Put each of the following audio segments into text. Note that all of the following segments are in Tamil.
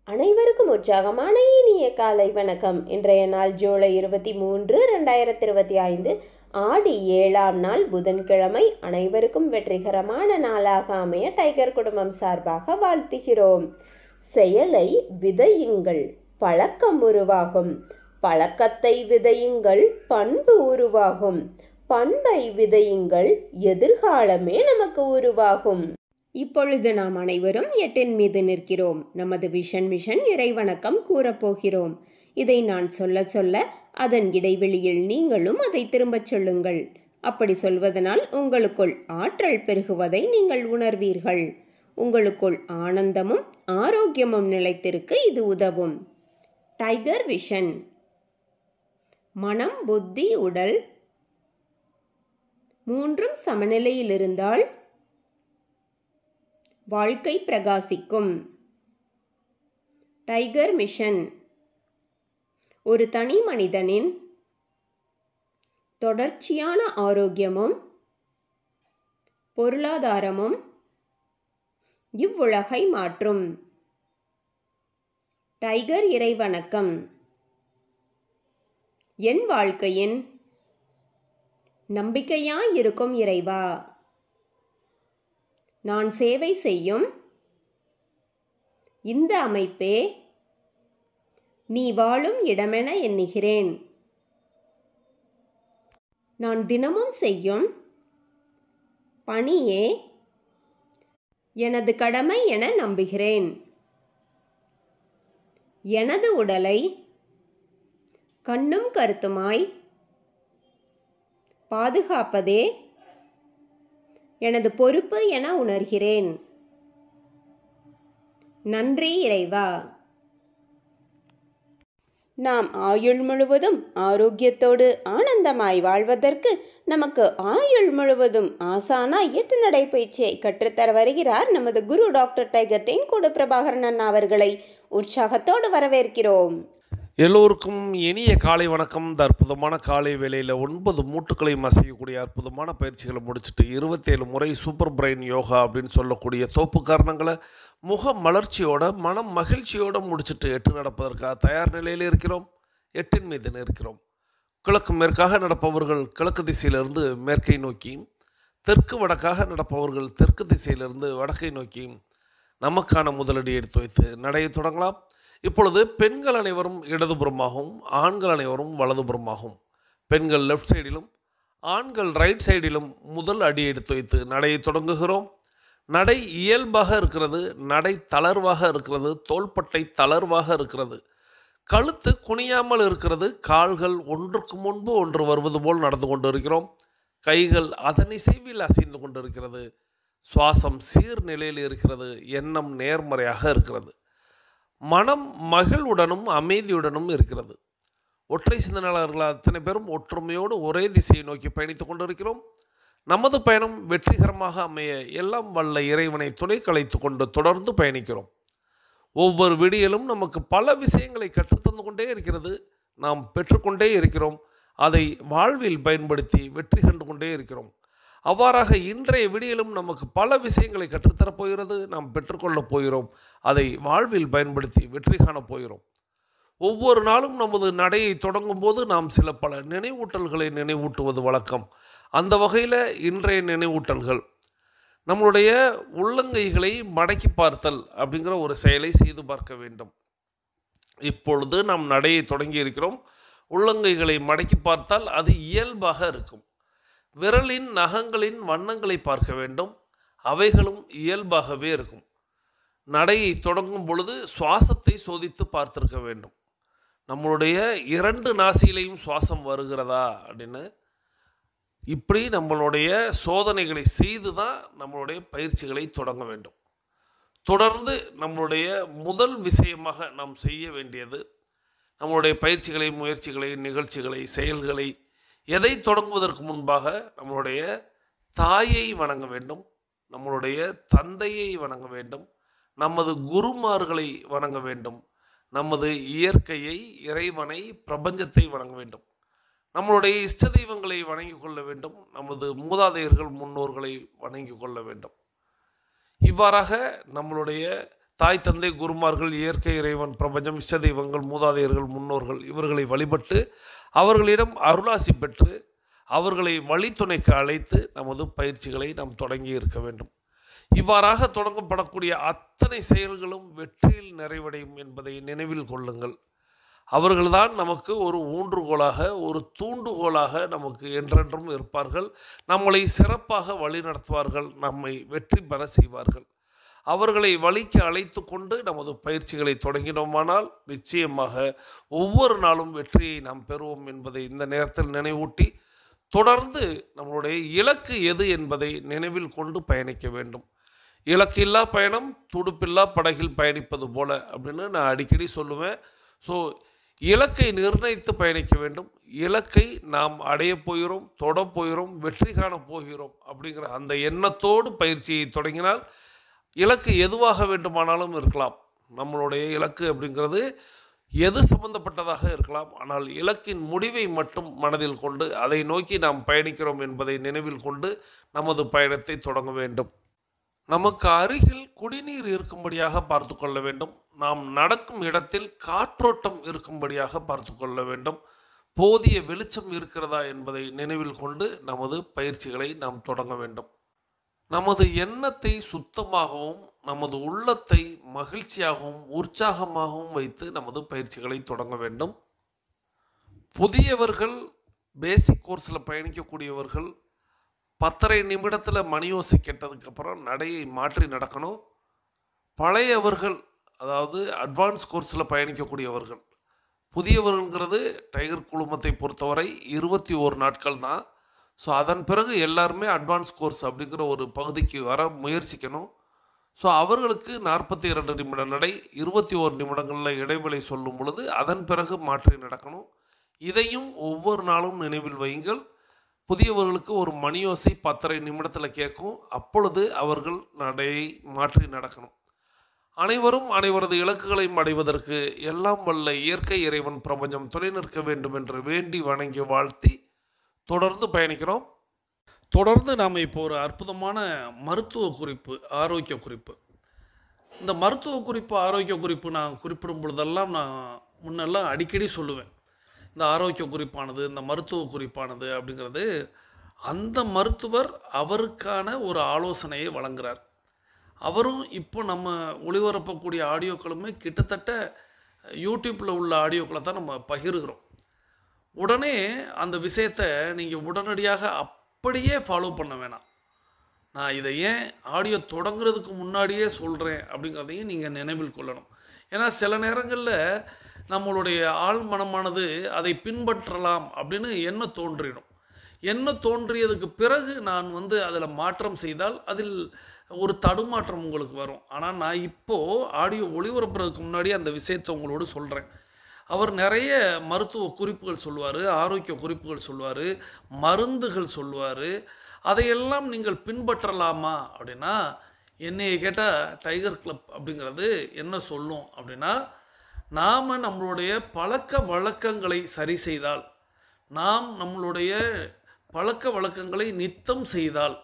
அனைவருக்கும் உற்சாகமான இனிய காலை வணக்கம். இன்றைய நாள் ஜூலை 23, 2025 ஆடி 7ஆம் நாள் புதன்கிழமை. அனைவருக்கும் வெற்றிகரமான நாளாக அமைய டைகர் குடும்பம் சார்பாக வாழ்த்துகிறோம். செயலை விதையுங்கள், பழக்கம் உருவாகும். பழக்கத்தை விதையுங்கள், பண்பு உருவாகும். பண்பை விதையுங்கள், எதிர்காலமே நமக்கு உருவாகும். இப்பொழுது நாம் அனைவரும் 8 மீது நிற்கிறோம். நமது விஷன் மிஷன் இறைவணக்கம் கூறப்போகிறோம். இதை நான் சொல்ல சொல்ல அதன் இடைவெளியில் நீங்களும் அதை திரும்பச் சொல்லுங்கள். அப்படி சொல்வதனால் உங்களுக்குள் ஆற்றல் பெருகுவதை நீங்கள் உணர்வீர்கள். உங்களுக்குள் ஆனந்தமும் ஆரோக்கியமும் நிலைத்திருக்க இது உதவும். Tiger vision. மனம், புத்தி, உடல் மூன்றும் சமநிலையில் இருந்தால் வாழ்க்கை பிரகாசிக்கும். Tiger mission. ஒரு தனி மனிதனின் தொடர்ச்சியான ஆரோக்கியமும் பொருளாதாரமும் இவ்வுலகை மாற்றும். டைகர் இறைவணக்கம். என் வாழ்க்கையின் நம்பிக்கையாயிருக்கும் இறைவா, நான் சேவை செய்யும் இந்த அமைப்பே நீ வாழும் இடமென எண்ணுகிறேன். நான் தினமும் செய்யும் பணியே எனது கடமை என நம்புகிறேன். எனது உடலை கண்ணும் கருத்துமாய் பாதுகாப்பதே எனது பொறுப்பு என உணர்கிறேன். நன்றி இறைவா. நாம் ஆயுள் முழுவதும் ஆரோக்கியத்தோடு ஆனந்தமாய் வாழ்வதற்கு நமக்கு ஆயுள் முழுவதும் ஆசானாய் 8 நடைப்பயிற்சியை கற்றுத்தர வருகிறார் நமது குரு டாக்டர் டைகர் தேன்கூடு பிரபாகரன் அண்ணா அவர்களை உற்சாகத்தோடு வரவேற்கிறோம். எல்லோருக்கும் இனிய காலை வணக்கம். இந்த அற்புதமான காலை வேளையில் 9 மூட்டுக்களையும் அசைக்கக்கூடிய அற்புதமான பயிற்சிகளை முடிச்சுட்டு 27 முறை சூப்பர் பிரெயின் யோகா அப்படின்னு சொல்லக்கூடிய தோப்பு காரணங்களை முக மலர்ச்சியோட மனம் மகிழ்ச்சியோடு முடிச்சுட்டு 8 நடப்பதற்காக தயார் நிலையில் இருக்கிறோம். 8 மீது இருக்கிறோம். கிழக்கு மேற்காக நடப்பவர்கள் கிழக்கு திசையிலிருந்து மேற்கை நோக்கியும், தெற்கு வடக்காக நடப்பவர்கள் தெற்கு திசையிலிருந்து வடக்கை நோக்கியும் நமக்கான முதலடி எடுத்து வைத்து நடையை தொடங்கலாம். இப்பொழுது பெண்கள் அனைவரும் இடதுபுறமாகவும் ஆண்கள் அனைவரும் வலதுபுறமாகவும், பெண்கள் லெஃப்ட் சைடிலும் ஆண்கள் ரைட் சைடிலும் முதல் அடி எடுத்து வைத்து நடையை தொடங்குகிறோம். நடை இயல்பாக இருக்கிறது, நடை தளர்வாக இருக்கிறது, தோள்பட்டை தளர்வாக இருக்கிறது, கழுத்து குனியாமல் இருக்கிறது, கால்கள் ஒன்றுக்கு முன்பு ஒன்று வருவது போல் நடந்து கொண்டு இருக்கிறோம். கைகள் அதன் இசைவில் அசைந்து கொண்டு இருக்கிறது. சுவாசம் சீர்நிலையில் இருக்கிறது. எண்ணம் நேர்மறையாக இருக்கிறது. மனம் மகிழ்வுடனும் அமைதியுடனும் இருக்கிறது. ஒற்றை சிந்தனையாளர்கள் அத்தனை பேரும் ஒற்றுமையோடு ஒரே திசையை நோக்கி பயணித்து கொண்டிருக்கிறோம். நமது பயணம் வெற்றிகரமாக அமைய எல்லாம் வல்ல இறைவனை துணை கலைத்து கொண்டு தொடர்ந்து பயணிக்கிறோம். ஒவ்வொரு விடியலும் நமக்கு பல விஷயங்களை கற்றுத்தந்து கொண்டே இருக்கிறது. நாம் பெற்றுக்கொண்டே இருக்கிறோம். அதை வாழ்வில் பயன்படுத்தி வெற்றி கண்டு கொண்டே இருக்கிறோம். அவ்வாறாக இன்றைய விடியலும் நமக்கு பல விஷயங்களை கற்றுத்தரப் போகிறது. நாம் பெற்றுக்கொள்ளப் போகிறோம். அதை வாழ்வில் பயன்படுத்தி வெற்றி காணப் போகிறோம். ஒவ்வொரு நாளும் நமது நடையை தொடங்கும் போது நாம் சில பல நினைவூட்டல்களை நினைவூட்டுவது வழக்கம். அந்த வகையில் இன்றைய நினைவூட்டல்கள் நம்மளுடைய உள்ளங்கைகளை மடக்கி பார்த்தல் அப்படிங்கிற ஒரு செயலை செய்து பார்க்க வேண்டும். இப்பொழுது நாம் நடையை தொடங்கி இருக்கிறோம். உள்ளங்கைகளை மடக்கி பார்த்தால் அது இயல்பாக இருக்கும். விரலின் நகங்களின் வண்ணங்களை பார்க்க வேண்டும். அவைகளும் இயல்பாகவே இருக்கும். நடையை தொடங்கும் பொழுது சுவாசத்தை சோதித்து பார்த்திருக்க வேண்டும். நம்மளுடைய 2 நாசியிலையும் சுவாசம் வருகிறதா அப்படின்னு இப்படி நம்மளுடைய சோதனைகளை செய்து தான் நம்மளுடைய பயிற்சிகளை தொடங்க வேண்டும். தொடர்ந்து நம்மளுடைய முதல் விஷயமாக நாம் செய்ய வேண்டியது நம்மளுடைய பயிற்சிகளை, முயற்சிகளை, நிகழ்ச்சிகளை, செயல்களை எதை தொடங்குவதற்கு முன்பாக நம்மளுடைய தாயை வணங்க வேண்டும், நம்மளுடைய தந்தையை வணங்க வேண்டும், நமது குருமார்களை வணங்க வேண்டும், நமது இயற்கையை, இறைவனை, பிரபஞ்சத்தை வணங்க வேண்டும், நம்மளுடைய இஷ்ட தெய்வங்களை வணங்கி கொள்ள வேண்டும், நமது மூதாதையர்கள் முன்னோர்களை வணங்கி கொள்ள வேண்டும். இவ்வாறாக நம்மளுடைய தாய் தந்தை குருமார்கள், இயற்கை இறைவன், பிரபஞ்சம், இஷ்ட தெய்வங்கள், மூதாதையர்கள், முன்னோர்கள் இவர்களை வழிபட்டு அவர்களிடம் அருளாசி பெற்று அவர்களை வழித்துணைக்கு அழைத்து நமது பயிற்சிகளை நாம் தொடங்கி இருக்க வேண்டும். இவ்வாறாக தொடங்கப்படக்கூடிய அத்தனை செயல்களும் வெற்றியில் நிறைவடையும் என்பதை நினைவில் கொள்ளுங்கள். அவர்கள்தான் நமக்கு ஒரு ஊன்றுகோலாக, ஒரு தூண்டுகோலாக நமக்கு என்றென்றும் இருப்பார்கள். நம்மளை சிறப்பாக வழிநடத்துவார்கள், நம்மை வெற்றி பெற செய்வார்கள். அவர்களை வழிக்கு அழைத்து கொண்டு நமது பயிற்சிகளை தொடங்கினோமானால் நிச்சயமாக ஒவ்வொரு நாளும் வெற்றியை நாம் பெறுவோம் என்பதை இந்த நேரத்தில் நினைவூட்டி, தொடர்ந்து நம்மளுடைய இலக்கு எது என்பதை நினைவில் கொண்டு பயணிக்க வேண்டும். இலக்கில்லா பயணம் துடுப்பில்லா படகில் பயணிப்பது போல அப்படின்னு நான் அடிக்கடி சொல்லுவேன். ஸோ இலக்கை நிர்ணயித்து பயணிக்க வேண்டும். இலக்கை நாம் அடைய போகிறோம், தொட போகிறோம், வெற்றி காண போகிறோம் அப்படிங்கிற அந்த எண்ணத்தோடு பயிற்சியை தொடங்கினால் இலக்கு எதுவாக வேண்டுமானாலும் இருக்கலாம். நம்மளுடைய இலக்கு அப்படிங்கிறது எது சம்பந்தப்பட்டதாக இருக்கலாம். ஆனால் இலக்கின் முடிவை மட்டும் மனதில் கொண்டு அதை நோக்கி நாம் பயணிக்கிறோம் என்பதை நினைவில் கொண்டு நமது பயணத்தை தொடங்க வேண்டும். நமக்கு அருகில் குடிநீர் இருக்கும்படியாக பார்த்து கொள்ள வேண்டும். நாம் நடக்கும் இடத்தில் காற்றோட்டம் இருக்கும்படியாக பார்த்து கொள்ள வேண்டும். போதிய வெளிச்சம் இருக்கிறதா என்பதை நினைவில் கொண்டு நமது பயிற்சிகளை நாம் தொடங்க வேண்டும். நமது எண்ணத்தை சுத்தமாகவும் நமது உள்ளத்தை மகிழ்ச்சியாகவும் உற்சாகமாகவும் வைத்து நமது பயிற்சிகளை தொடங்க வேண்டும். புதியவர்கள், பேசிக் கோர்ஸில் பயணிக்கக்கூடியவர்கள் 10:30 நிமிடத்தில் மணியோசை கேட்டதுக்கப்புறம் நடையை மாற்றி நடக்கணும். பழையவர்கள், அதாவது அட்வான்ஸ் கோர்ஸில் பயணிக்கக்கூடியவர்கள், புதியவர்கள்ங்கிறது டைகர் குழுமத்தை பொறுத்தவரை 21 நாட்கள் தான். ஸோ அதன் பிறகு எல்லாருமே அட்வான்ஸ் கோர்ஸ் அப்படிங்கிற ஒரு பகுதிக்கு வர முயற்சிக்கணும். ஸோ அவர்களுக்கு 42 நிமிட நடை, 21 நிமிடங்களில் இடைவெளி சொல்லும் பொழுது அதன் பிறகு மாற்றி நடக்கணும். இதையும் ஒவ்வொரு நாளும் நினைவில் வையுங்கள். புதியவர்களுக்கு ஒரு மணியோசை 10:30 நிமிடத்தில் கேட்கும். அப்பொழுது அவர்கள் நடையை மாற்றி நடக்கணும். அனைவரும் அனைவரது இலக்குகளையும் அடைவதற்கு எல்லாம் வல்ல இயற்கை இறைவன் பிரபஞ்சம் துணை நிற்க வேண்டும் என்று வேண்டி வணங்கி வாழ்த்தி தொடர்ந்து பயணிக்கிறோம். தொடர்ந்து நாம் இப்போ ஒரு அற்புதமான மருத்துவ குறிப்பு, ஆரோக்கிய குறிப்பு. இந்த மருத்துவ குறிப்பு, ஆரோக்கிய குறிப்பு நான் குறிப்பிடும் பொழுதெல்லாம் நான் முன்னெல்லாம் அடிக்கடி சொல்லுவேன். இந்த ஆரோக்கிய குறிப்பானது, இந்த மருத்துவ குறிப்பானது அப்படிங்கிறது அந்த மருத்துவர் அவருக்கான ஒரு ஆலோசனையை வழங்குகிறார். அவரும் இப்போ நம்ம ஒளிபரப்பக்கூடிய ஆடியோக்களுமே கிட்டத்தட்ட யூடியூப்பில் உள்ள ஆடியோக்களை தான் நம்ம பகிர்கிறோம். உடனே அந்த விஷயத்தை நீங்கள் உடனடியாக அப்படியே ஃபாலோ பண்ண வேணாம். நான் இதை ஏன் ஆடியோ தொடங்குறதுக்கு முன்னாடியே சொல்கிறேன் அப்படிங்கிறதையும் நீங்கள் நினைவில் கொள்ளணும். ஏன்னா சில நேரங்களில் நம்மளுடைய ஆள் மனமானது அதை பின்பற்றலாம் அப்படின்னு என்ன தோன்றிடும். என்ன தோன்றியதுக்கு பிறகு நான் அதில் மாற்றம் செய்தால் அதில் ஒரு தடுமாற்றம் உங்களுக்கு வரும். ஆனால் நான் இப்போது ஆடியோ ஒளிபரப்புறதுக்கு முன்னாடி அந்த விஷயத்தை உங்களோடு சொல்கிறேன். அவர் நிறைய மருத்துவ குறிப்புகள் சொல்லுவார், ஆரோக்கிய குறிப்புகள் சொல்லுவார், மருந்துகள் சொல்லுவார். அதையெல்லாம் நீங்கள் பின்பற்றலாமா அப்படின்னா, என்னையை கேட்டால் டைகர் கிளப் அப்படிங்கிறது என்ன சொல்லும் அப்படின்னா, நாம் நம்மளுடைய பழக்க வழக்கங்களை சரி செய்தால், நாம் நம்மளுடைய பழக்க வழக்கங்களை நித்தம் செய்தால்,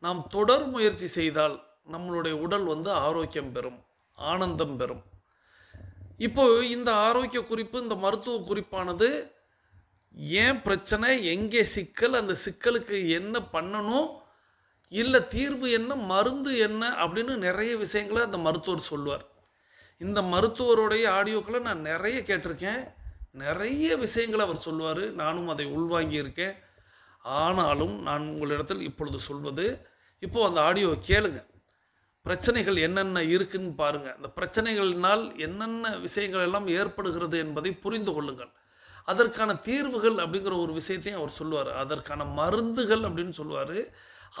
நாம் தொடர் முயற்சி செய்தால் நம்மளுடைய உடல் ஆரோக்கியம் பெறும், ஆனந்தம் பெறும். இப்போ இந்த ஆரோக்கிய குறிப்பு, இந்த மருத்துவ குறிப்பானது ஏன் பிரச்சனை, எங்கே சிக்கல், அந்த சிக்கலுக்கு என்ன பண்ணணும், இல்லை தீர்வு என்ன, மருந்து என்ன அப்படின்னு நிறைய விஷயங்களை அந்த மருத்துவர் சொல்லுவார். இந்த மருத்துவருடைய ஆடியோக்களை நான் நிறைய கேட்டிருக்கேன். நிறைய விஷயங்களை அவர் சொல்லுவார். நானும் அதை உள்வாங்கியிருக்கேன். ஆனாலும் நான் உங்களிடத்தில் இப்பொழுது சொல்வது, இப்போது அந்த ஆடியோவை கேளுங்க. பிரச்சனைகள் என்னென்ன இருக்குன்னு பாருங்கள். அந்த பிரச்சனைகளினால் என்னென்ன விஷயங்கள் எல்லாம் ஏற்படுகிறது என்பதை புரிந்து கொள்ளுங்கள். அதற்கான தீர்வுகள் அப்படிங்கிற ஒரு விஷயத்தையும் அவர் சொல்லுவார். அதற்கான மருந்துகள் அப்படின்னு சொல்லுவார்.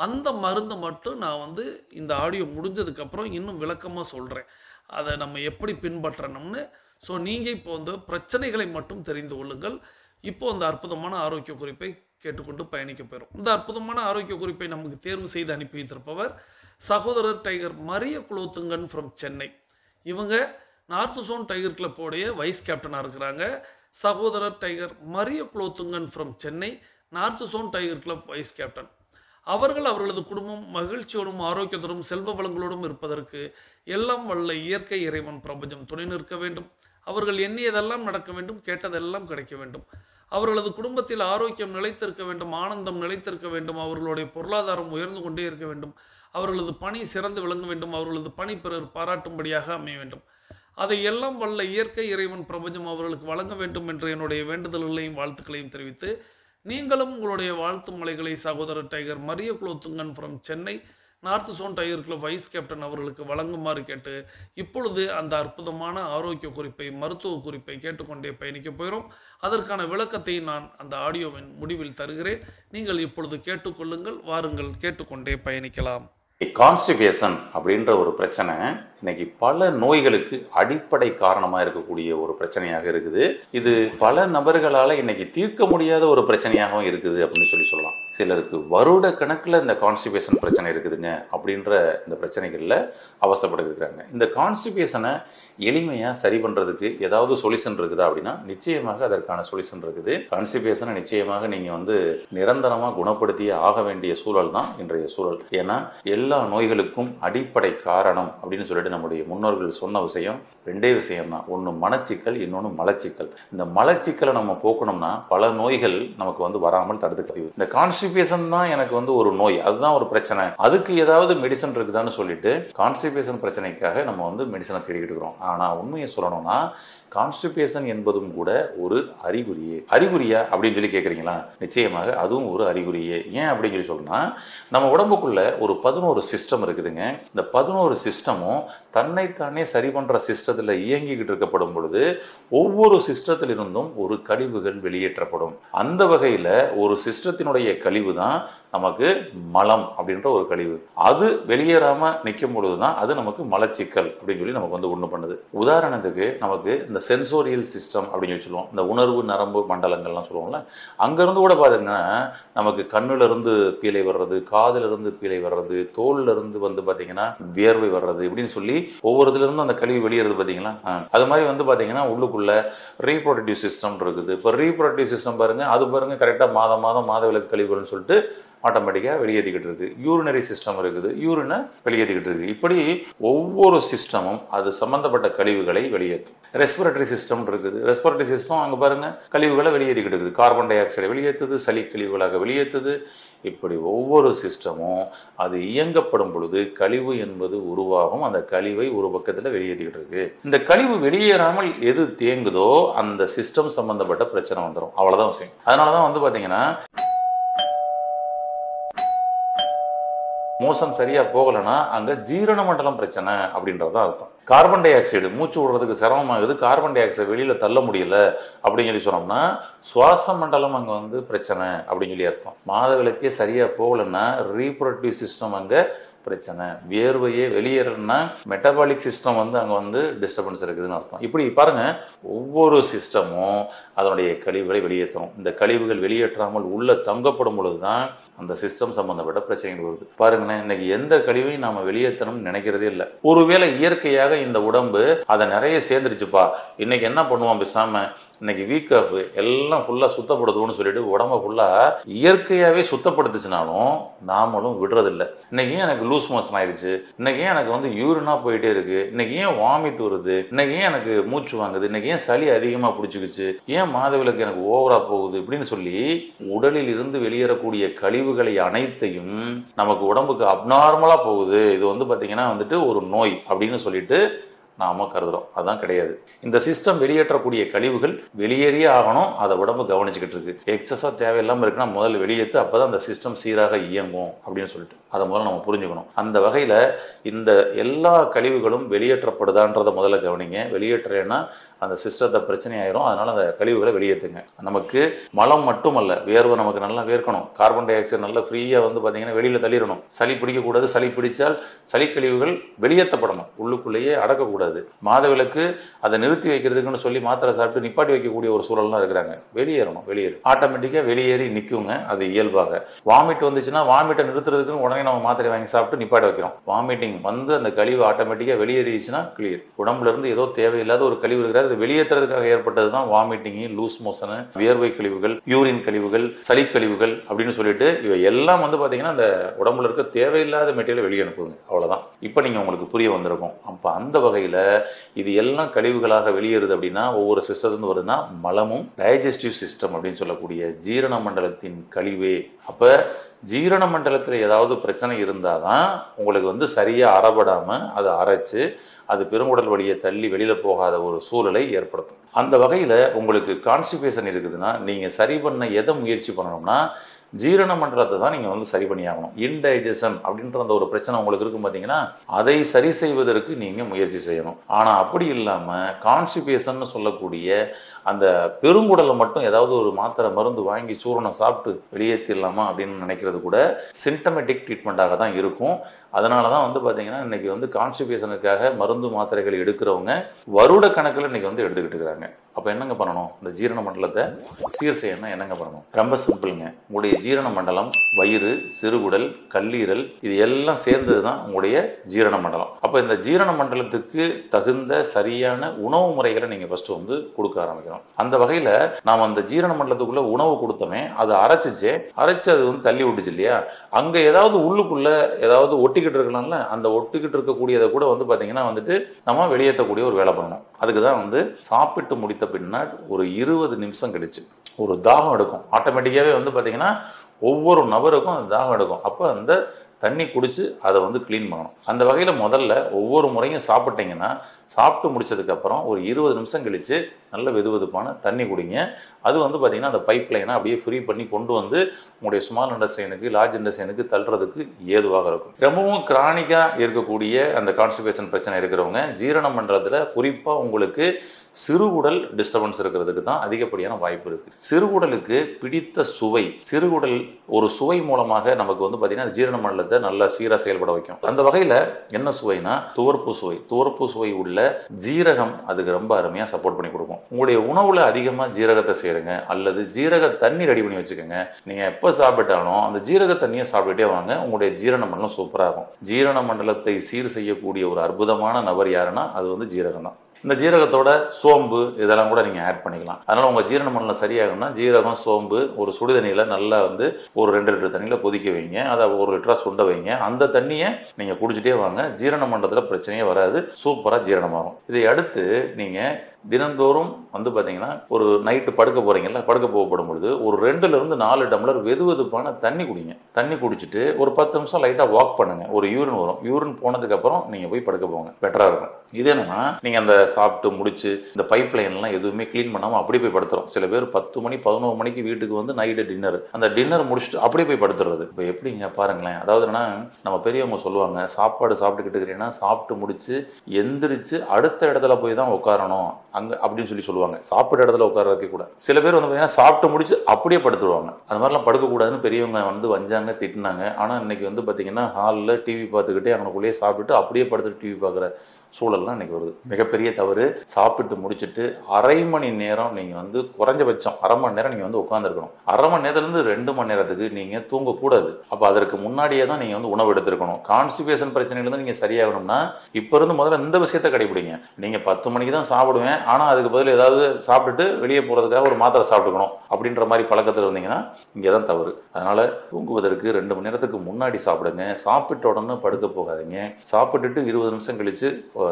அந்த மருந்தை மட்டும் நான் இந்த ஆடியோ முடிஞ்சதுக்கப்புறம் இன்னும் விளக்கமாக சொல்கிறேன். அதை நம்ம எப்படி பின்பற்றணும்னு. ஸோ நீங்கள் இப்போ பிரச்சனைகளை மட்டும் தெரிந்து கொள்ளுங்கள். இப்போ அந்த அற்புதமான ஆரோக்கிய குறிப்பை கேட்டுக்கொண்டு பயணிக்க போயிடும். இந்த அற்புதமான ஆரோக்கிய குறிப்பை நமக்கு தேர்வு செய்து அனுப்பி வைத்திருப்பவர் சகோதரர் டைகர் மரிய குலோத்துங்கன் ஃப்ரம் சென்னை. இவங்க நார்த் ஜோன் டைகர் கிளப்போடைய வைஸ் கேப்டனாக இருக்கிறாங்க. சகோதரர் tiger Maria Kulothungan from Chennai, north zone tiger club vice captain. அவர்கள் அவர்களது குடும்பம் மகிழ்ச்சியோடும் ஆரோக்கியத்தோடும் செல்வ வளங்களோடும் இருப்பதற்கு எல்லாம் வல்ல இயற்கை இறைவன் பிரபஞ்சம் துணை நிற்க வேண்டும். அவர்கள் எண்ணியதெல்லாம் நடக்க வேண்டும், கேட்டதெல்லாம் கிடைக்க வேண்டும். அவர்களது குடும்பத்தில் ஆரோக்கியம் நிலைத்திருக்க வேண்டும், ஆனந்தம் நிலைத்திருக்க வேண்டும், அவர்களுடைய பொருளாதாரம் உயர்ந்து கொண்டே இருக்க வேண்டும், அவர்களது பணி சிறந்து விளங்க வேண்டும், அவர்களது பணி பிறர் பாராட்டும்படியாக அமைய வேண்டும். அதை எல்லாம் வல்ல இயற்கை இறைவன் பிரபஞ்சம் அவர்களுக்கு வழங்க வேண்டும் என்ற என்னுடைய வேண்டுதல்களையும் வாழ்த்துக்களையும் தெரிவித்து, நீங்களும் உங்களுடைய வாழ்த்து மலைகளை சகோதரர் tiger Maria Kulothungan from Chennai north zone tiger club vice captain அவர்களுக்கு வழங்குமாறு கேட்டு இப்பொழுது அந்த அற்புதமான ஆரோக்கிய குறிப்பை, மருத்துவ குறிப்பை கேட்டுக்கொண்டே பயணிக்க போகிறோம். அதற்கான விளக்கத்தை நான் அந்த ஆடியோவின் முடிவில் தருகிறேன். நீங்கள் இப்பொழுது கேட்டுக்கொள்ளுங்கள். வாருங்கள், கேட்டுக்கொண்டே பயணிக்கலாம். கான்ஸ்டிபேஷன் அப்படின்ற ஒரு பிரச்சனை இன்னைக்கு பல நோய்களுக்கு அடிப்படை காரணமா இருக்கக்கூடிய ஒரு பிரச்சனையாக இருக்குது. இது பல நபர்களால இன்னைக்கு தீர்க்க முடியாத ஒரு பிரச்சனையாகவும் இருக்குது அப்படின்னு சொல்லலாம். சிலருக்கு வருட கணக்குல இந்த கான்ஸ்டிபேஷன் பிரச்சனை இருக்குதுங்க அப்படின்ற இந்த பிரச்சனைகள்ல அவசரப்படுகிறாங்க. இந்த கான்ஸ்டிபேஷனை எளிமையா சரி பண்றதுக்கு ஏதாவது சொல்யூஷன் இருக்குதா அப்படின்னா நிச்சயமாக அதற்கான சொல்யூஷன் இருக்குது. கான்ஸ்டிபேஷனை நிச்சயமாக நீங்க நிரந்தரமா குணப்படுத்தியே ஆக வேண்டிய சூழல் தான் இன்றைய சூழல். ஏன்னா எல்லா நோய்களுக்கும் அடிப்படை காரணம் அப்படின்னு சொல்லிட்டு நம்முடைய முன்னோர்கள் சொன்ன விஷயம் ரெண்டே விஷயம் தான். ஒன்று மனச்சிக்கல், இன்னொன்று மலச்சிக்கல். இந்த மலச்சிக்கலை நம்ம போக்கணும்னா பல நோய்கள் நமக்கு வராமல் தடுத்துக்க. இந்த கான்ஸ்டிபேஷன் தான் எனக்கு ஒரு நோய், அதுதான் ஒரு பிரச்சனை, அதுக்கு ஏதாவது மெடிசன் இருக்குதான்னு சொல்லிட்டு கான்ஸ்டிபேஷன் பிரச்சனைக்காக நம்ம மெடிசனை தேடிக்கிட்டு இருக்கிறோம். ஆனா உண்மையை சொல்லணும்னா கான்ஸ்டிபேஷன் என்பதும் கூட ஒரு அறிகுறியா அப்படின்னு சொல்லி கேட்குறீங்களா? நிச்சயமாக அதுவும் ஒரு அறிகுறியே. ஏன் அப்படின்னு சொல்லி சொன்னா நம்ம உடம்புக்குள்ள ஒரு 11 சிஸ்டம் இருக்குதுங்க. இந்த 11 சிஸ்டமும் தன்னைத்தானே சரி பண்ற சிஸ்டத்துல இயங்கிக்கிட்டு இருக்கப்படும் பொழுது ஒவ்வொரு சிஸ்டத்திலிருந்தும் ஒரு கழிவுகள் வெளியேற்றப்படும். அந்த வகையில ஒரு சிஸ்டத்தினுடைய கழிவு தான் நமக்கு மலம் அப்படின்ற ஒரு கழிவு. அது வெளியேறாம நிற்கும் பொழுதுதான் அது நமக்கு மலச்சிக்கல் அப்படின்னு சொல்லி நமக்கு ஒண்ணு பண்ணுது. உதாரணத்துக்கு நமக்கு இந்த சென்சோரியல் சிஸ்டம் அப்படின்னு சொல்லி சொல்லுவோம், இந்த உணர்வு நரம்பு மண்டலங்கள்லாம் சொல்லுவோம்ல, அங்கிருந்து கூட பாத்தீங்கன்னா நமக்கு கண்ணுல இருந்து பீலை வர்றது, காதுல இருந்து பீலை வர்றது, தோல்ல இருந்து பாத்தீங்கன்னா வியர்வை வர்றது இப்படின்னு சொல்லி ஒவ்வொருத்துல இருந்து அந்த கழிவு வெளியேறது பாத்தீங்களா. அது மாதிரி பாத்தீங்கன்னா உள்ளுக்குள்ள ரீப்ரொடக்டிவ் சிஸ்டம் இருக்குது. இப்ப ரீப்ரொடக்டிவ் சிஸ்டம் பாருங்க, அது பாருங்க கரெக்டா மாதவிலக்கு கழிவுகள்னு சொல்லிட்டு ஆட்டோமேட்டிக்காக வெளியேற்றிக்கிட்டு இருக்கு. யூரினரி சிஸ்டம் இருக்குது, யூரினை வெளியேற்றிக்கிட்டு இருக்கு. இப்படி ஒவ்வொரு சிஸ்டமும் அது சம்பந்தப்பட்ட கழிவுகளை வெளியேற்றும். ரெஸ்பிரேட்டரி சிஸ்டம் இருக்குது, ரெஸ்பிரேட்டரி சிஸ்டம் அங்கே பாருங்க கழிவுகளை வெளியேற்றிக்கிட்டு இருக்குது. கார்பன் டை ஆக்சைடை வெளியேற்றுது, சளி கழிவுகளாக வெளியேற்றுது. இப்படி ஒவ்வொரு சிஸ்டமும் அது இயங்கப்படும் பொழுது கழிவு என்பது உருவாகும். அந்த கழிவை ஒரு பக்கத்தில் வெளியேற்றிக்கிட்டு இருக்கு. இந்த கழிவு வெளியேறாமல் எது தேங்குதோ அந்த சிஸ்டம் சம்பந்தப்பட்ட பிரச்சனை வந்துடும். அவ்வளவுதான் விஷயம். அதனாலதான் பாத்தீங்கன்னா மோசம் சரியா போகலன்னா அங்க ஜீரண மண்டலம் பிரச்சனை அப்படின்றதான் அர்த்தம். கார்பன் டை ஆக்சைடு மூச்சு விடுறதுக்கு சிரமமாகுது, கார்பன் டை ஆக்சைடு வெளியில தள்ள முடியல அப்படின்னு சொல்லி சொன்னோம்னா சுவாச மண்டலம் அங்க பிரச்சனை அப்படின்னு சொல்லி அர்த்தம். மாதவிலக்கே சரியா போகலன்னா ரீப்ரொடக்டிவ் சிஸ்டம் அங்க பிரச்சனை. வியர்வையே வெளியேறனா மெட்டபாலிக் சிஸ்டம் அங்க டிஸ்டர்பன்ஸ் இருக்குதுன்னு அர்த்தம். இப்படி பாருங்க ஒவ்வொரு சிஸ்டமும் அதனுடைய கழிவுகளை வெளியேற்றணும். இந்த கழிவுகள் வெளியேற்றாமல் உள்ள தங்கப்படும் பொழுதுதான் அந்த சிஸ்டம் சம்பந்தப்பட்ட பிரச்சனைகள் வருது. பாருங்க இன்னைக்கு எந்த கழிவையும் நாம வெளியேற்றணும்னு நினைக்கிறதே இல்லை. ஒருவேளை இயற்கையாக இந்த உடம்பு அதை நிறைய சேர்ந்துருச்சுப்பா, இன்னைக்கு என்ன பண்ணுவோம் பேசாம இன்னைக்கு வீக் ஆஃப் எல்லாம் ஃபுல்லா சுத்தப்படுத்துவோம்னு சொல்லிட்டு உடம்ப ஃபுல்லா இயற்கையாவே சுத்தப்படுத்துச்சுனாலும் நாமளும் விடுறதில்லை. இன்னைக்கு ஏன் எனக்கு லூஸ் மோஷன் ஆயிடுச்சு, இன்னைக்கு ஏன் எனக்கு யூரினா போயிட்டே இருக்கு, இன்னைக்கு ஏன் வாமிட் வருது, இன்னைக்கு ஏன் எனக்கு மூச்சு வாங்குது, இன்னைக்கு ஏன் சளி அதிகமா பிடிச்சிக்குச்சு, ஏன் மாதவிலக்கு எனக்கு ஓவரா போகுது இப்படின்னு சொல்லி உடலில் இருந்து வெளியேறக்கூடிய கழிவுகளை அனைத்தையும் நமக்கு உடம்புக்கு அப்நார்மலா போகுது. இது பாத்தீங்கன்னா ஒரு நோய் அப்படின்னு சொல்லிட்டு நாம கருதுறோம். அதான் கிடையாது. இந்த சிஸ்டம் வெளியேற்றக்கூடிய கழிவுகள் வெளியேறியே ஆகணும். அதை உடம்பு கவனிச்சுக்கிட்டு இருக்கு. எக்ஸஸா தேவையில்லாம இருக்குன்னா முதல்ல வெளியேற்று, அப்பதான் அந்த சிஸ்டம் சீராக இயங்கும் அப்படின்னு சொல்லிட்டு அதை முதல்ல நம்ம புரிஞ்சுக்கணும். அந்த வகையில இந்த எல்லா கழிவுகளும் வெளியேற்றப்படுதான்றதை முதல்ல கவனிங்க. வெளியேற்றலைன்னா அந்த சிஸ்டத்தை பிரச்சனை ஆயிரும். அதனால அந்த கழிவுகளை வெளியேற்றுங்க. நமக்கு மலம் மட்டுமல்ல, வேர்வை நமக்கு நல்லா வேர்க்கணும். கார்பன் டை ஆக்சைடு நல்லா ஃப்ரீயா பாத்தீங்கன்னா வெளியில தள்ளிடணும். சளி பிடிக்கக்கூடாது. சளி பிடிச்சால் சளி கழிவுகள் வெளியேற்றப்படணும், உள்ளுக்குள்ளேயே அடக்கக்கூடாது. இருக்கக்கூடாது. மாதவிலக்கு அதை நிறுத்தி வைக்கிறதுக்குன்னு சொல்லி மாத்திரை சாப்பிட்டு நிப்பாட்டி வைக்கக்கூடிய ஒரு சூழல்லாம் இருக்கிறாங்க. வெளியேறணும், வெளியேறும், ஆட்டோமேட்டிக்காக வெளியேறி நிற்குங்க. அது இயல்பாக. வாமிட் வந்துச்சுன்னா வாமிட்டை நிறுத்துறதுக்குன்னு உடனே நம்ம மாத்திரை வாங்கி சாப்பிட்டு நிப்பாட்டி வைக்கிறோம். வாமிட்டிங் வந்து அந்த கழிவு ஆட்டோமேட்டிக்காக வெளியேறிச்சுன்னா கிளியர். உடம்புல இருந்து ஏதோ தேவையில்லாத ஒரு கழிவு இருக்கிறது, அது வெளியேற்றுறதுக்காக ஏற்பட்டது தான் வாமிட்டிங், லூஸ் மோஷன், வியர்வை கழிவுகள், யூரின் கழிவுகள், சளி கழிவுகள் அப்படின்னு சொல்லிட்டு இவை எல்லாம் வந்து பாத்தீங்கன்னா அந்த உடம்புல இருக்க தேவையில்லாத மெட்டீரியல் வெளியே அனுப்புங்க. அவ்வளவுதான். இப்ப நீங்க உங்களுக்கு புரிய வந்திருக்கும். அப்ப அந்த வகையில இது எல்லாம் கழிவுகளாக வெளியேறுது அப்படின்னா ஒவ்வொரு சிஸ்டத்துல வருதுன்னா மலமும் டைஜஸ்டிவ் சிஸ்டம் அப்படின்னு சொல்லக்கூடிய ஜீரண மண்டலத்தின் கழிவே. அப்ப ஜீரண மண்டலத்தில் ஏதாவது பிரச்சனை இருந்தாதான் உங்களுக்கு வந்து சரியா அறப்படாம அதை அரைச்சு அது பெருங்குடல் வழியை தள்ளி வெளியில போகாத ஒரு சூழலை ஏற்படுத்தும். அந்த வகையில உங்களுக்கு கான்ஸ்டிபேஷன் இருக்குதுன்னா நீங்க சரி பண்ண எதை முயற்சி பண்ணணும்னா ஜீரண மண்டலத்தை தான் நீங்க வந்து சரி பண்ணி ஆகணும். இன்டைஜஷன் அப்படின்ற அந்த ஒரு பிரச்சனை உங்களுக்கு இருக்கும் பாத்தீங்கன்னா அதை சரி செய்வதற்கு நீங்க முயற்சி செய்யணும். ஆனா அப்படி இல்லாம கான்ஸ்டிபேஷன் சொல்லக்கூடிய அந்த பெருங்குடலை மட்டும் ஏதாவது ஒரு மாத்திரை மருந்து வாங்கி சூரணம் சாப்பிட்டு வெளியேற்றிடலாமா அப்படின்னு நினைக்கிறது கூட சிம்டமேட்டிக் ட்ரீட்மெண்ட்டாக தான் இருக்கும். அதனால தான் வந்து பார்த்தீங்கன்னா இன்னைக்கு வந்து கான்ஸ்டிபேஷனுக்காக மருந்து மாத்திரைகள் எடுக்கிறவங்க வருட கணக்கில் இன்னைக்கு வந்து எடுத்துக்கிட்டு இருக்கிறாங்க. அப்போ என்னங்க பண்ணணும்? இந்த ஜீரண மண்டலத்தை சீர் செய்யணும். என்னங்க பண்ணணும்? ரொம்ப சிம்பிளுங்க. உங்களுடைய ஜீரண மண்டலம் வயிறு, சிறுகுடல், கல்லீரல் இது எல்லாம் சேர்ந்தது தான் உங்களுடைய ஜீரண மண்டலம். அப்போ இந்த ஜீரண மண்டலத்துக்கு தகுந்த சரியான உணவு முறைகளை நீங்கள் ஃபர்ஸ்ட் வந்து கொடுக்க ஆரம்பிக்கணும். அந்த வகையில் நாம் அந்த ஜீரண மண்டலத்துக்குள்ள உணவு கொடுத்தோமே அதை அரைச்சு அது வந்து தள்ளி விட்டுச்சு இல்லையா? அங்கே ஏதாவது உள்ளுக்குள்ள ஏதாவது ஒட்டிக்கிட்டு இருக்கலாம்ல, அந்த ஒட்டிக்கிட்டு இருக்கக்கூடியதை கூட வந்து பார்த்தீங்கன்னா வந்துட்டு நம்ம வெளியேற்றக்கூடிய ஒரு வேலை பண்ணணும். அதுக்கு தான் வந்து சாப்பிட்டு முடித்த பின்னாடி ஒரு 20 நிமிஷம் கழிச்சு ஒரு தாகம் எடுக்கும். ஆட்டோமேட்டிக்காவே வந்து பார்த்தீங்கன்னா ஒவ்வொரு நபருக்கும் அந்த தாகம் எடுக்கும். அப்போ அந்த தண்ணி குடிச்சு அதை வந்து கிளீன் பண்ணணும். அந்த வகையில் முதல்ல ஒவ்வொரு முறையும் சாப்பிட்டீங்கன்னா சாப்பிட்டு முடிச்சதுக்கப்புறம் ஒரு 20 நிமிஷம் கழிச்சு நல்ல வெதுவெதுப்பான தண்ணி குடிங்க. அது வந்து பார்த்தீங்கன்னா அந்த பைப் லைனை அப்படியே ஃப்ரீ பண்ணி கொண்டு வந்து உங்களுடைய ஸ்மால் இண்டஸ்ட்ரியனுக்கு லார்ஜ் இண்டஸ்ட்ரியனுக்கு தள்ளுறதுக்கு ஏதுவாக இருக்கும். ரொம்பவும் கிரானிக்காக இருக்கக்கூடிய அந்த கான்ஸ்டிபேஷன் பிரச்சனை இருக்கிறவங்க ஜீரண மண்டலத்தில் குறிப்பாக உங்களுக்கு சிறுகுடல் டிஸ்டர்பன்ஸ் இருக்கிறதுக்கு தான் அதிகப்படியான வாய்ப்பு இருக்கு. சிறுகுடலுக்கு பிடித்த சுவை, சிறுகுடல் ஒரு சுவை மூலமாக நமக்கு வந்து பார்த்தீங்கன்னா ஜீரண மண்டலத்தை நல்லா சீராக செயல்பட வைக்கும். அந்த வகையில் என்ன சுவைனா துவர்ப்பு சுவை. துவர்ப்பு சுவை உள்ள ஜீரகம் அதுக்கு ரொம்ப அருமையாக சப்போர்ட் பண்ணி கொடுக்கும். உங்களுடைய உணவுல அதிகமாக ஜீரகத்தை சேருங்க அல்லது ஜீரக தண்ணி ரெடி பண்ணி வச்சுக்கோங்க. நீங்க எப்போ சாப்பிட்டாலும் அந்த ஜீரக தண்ணியை சாப்பிட்டுட்டே வாங்க. உங்களுடைய ஜீரண மண்டலம் சூப்பராகும். ஜீரண மண்டலத்தை சீர் செய்யக்கூடிய ஒரு அற்புதமான நபர் யாருன்னா அது வந்து ஜீரகம் தான். இந்த ஜீரகத்தோட சோம்பு இதெல்லாம் கூட நீங்க ஆட் பண்ணிக்கலாம். அதனால உங்க ஜீரண மண்டலம் சரியாகணும்னா ஜீரகம், சோம்பு ஒரு சுடு தண்ணியில நல்லா வந்து ஒரு 2 லிட்டர் தண்ணியில கொதிக்க வைங்க. அதை 1 லிட்டரா சுண்ட வைங்க. அந்த தண்ணியை நீங்க குடிச்சிட்டே வாங்க. ஜீரண மண்டலத்துல பிரச்சனையே வராது. சூப்பரா ஜீரணமாகும். இதை அடுத்து நீங்க தினந்தோறும் வந்து பார்த்தீங்கன்னா ஒரு நைட்டு படுக்க போறீங்கல்ல, படுக்க போகப்படும் பொழுது ஒரு 2 ல இருந்து 4 டம்ளர் வெதுவெதுப்பான தண்ணி குடிங்க. தண்ணி குடிச்சிட்டு ஒரு 10 நிமிஷம் லைட்டா வாக் பண்ணுங்க. ஒரு யூரின் வரும். யூரின் போனதுக்கு அப்புறம் நீங்க போய் படுக்க போங்க. பெட்டரா இருக்கும். இது என்னன்னா நீங்க அந்த சாப்பிட்டு முடிச்சு இந்த பைப் லைன் எல்லாம் எதுவுமே கிளீன் பண்ணாம அப்படியே போய் படுத்துறோம். சில பேர் 10 மணி 11 மணிக்கு வீட்டுக்கு வந்து நைட்டு டின்னர், அந்த டின்னர் முடிச்சுட்டு அப்படியே போய் படுத்துறது. இப்போ எப்படிங்க பாருங்களேன். அதாவது என்னன்னா நம்ம பெரியவங்க சொல்லுவாங்க சாப்பாடு சாப்பிட்டுக்கிட்டு இருக்கிறீங்கன்னா சாப்பிட்டு முடிச்சு எந்திரிச்சு அடுத்த இடத்துல போய் தான் உட்காரணும் அங்க அப்படின்னு சொல்லுவாங்க. சாப்பிட்ட இடத்துல உட்கார்றதுக்கு கூட சில பேர் வந்து பார்த்தீங்கன்னா சாப்பிட்டு முடிச்சு அப்படியே படுத்துருவாங்க. அது மாதிரிலாம் படுக்கக்கூடாதுன்னு பெரியவங்க வந்து வஞ்சாங்க, திட்டினாங்க. ஆனால் இன்னைக்கு வந்து பார்த்தீங்கன்னா ஹாலில் டிவி பார்த்துக்கிட்டே அவனுக்குள்ளேயே சாப்பிட்டுட்டு அப்படியே படுத்துட்டு டிவி பார்க்குற சூழல்லாம் இன்னைக்கு வருது. மிகப்பெரிய தவறு. சாப்பிட்டு முடிச்சுட்டு அரை மணி நேரம் நீங்க வந்து குறைஞ்சபட்சம் அரை மணி நேரம் நீங்க வந்து உட்காந்துருக்கணும். அரை மணி நேரத்துல இருந்து 2 மணி நேரத்துக்கு நீங்க தூங்கக்கூடாது. அப்ப அதற்கு முன்னாடியே தான் நீங்க வந்து உணவு எடுத்திருக்கணும். கான்ஸ்டிபேஷன் பிரச்சனையிலிருந்து நீங்க சரியாகணும்னா இப்ப இருந்து முதல்ல இந்த விஷயத்தை கடைபிடிங்க. நீங்க 10 மணிக்கு தான் சாப்பிடுவேன், ஆனா அதுக்கு பதில் ஏதாவது சாப்பிட்டுட்டு வெளியே போறதுக்காக ஒரு மாத்திரை சாப்பிட்டுக்கணும் அப்படின்ற மாதிரி பழக்கத்தில் இருந்தீங்கன்னா இங்கதான் தவறு. அதனால தூங்குவதற்கு 2 மணி நேரத்துக்கு முன்னாடி சாப்பிடுங்க. சாப்பிட்ட உடனே படுக்க போகாதீங்க. சாப்பிட்டுட்டு 20 நிமிஷம் கழிச்சு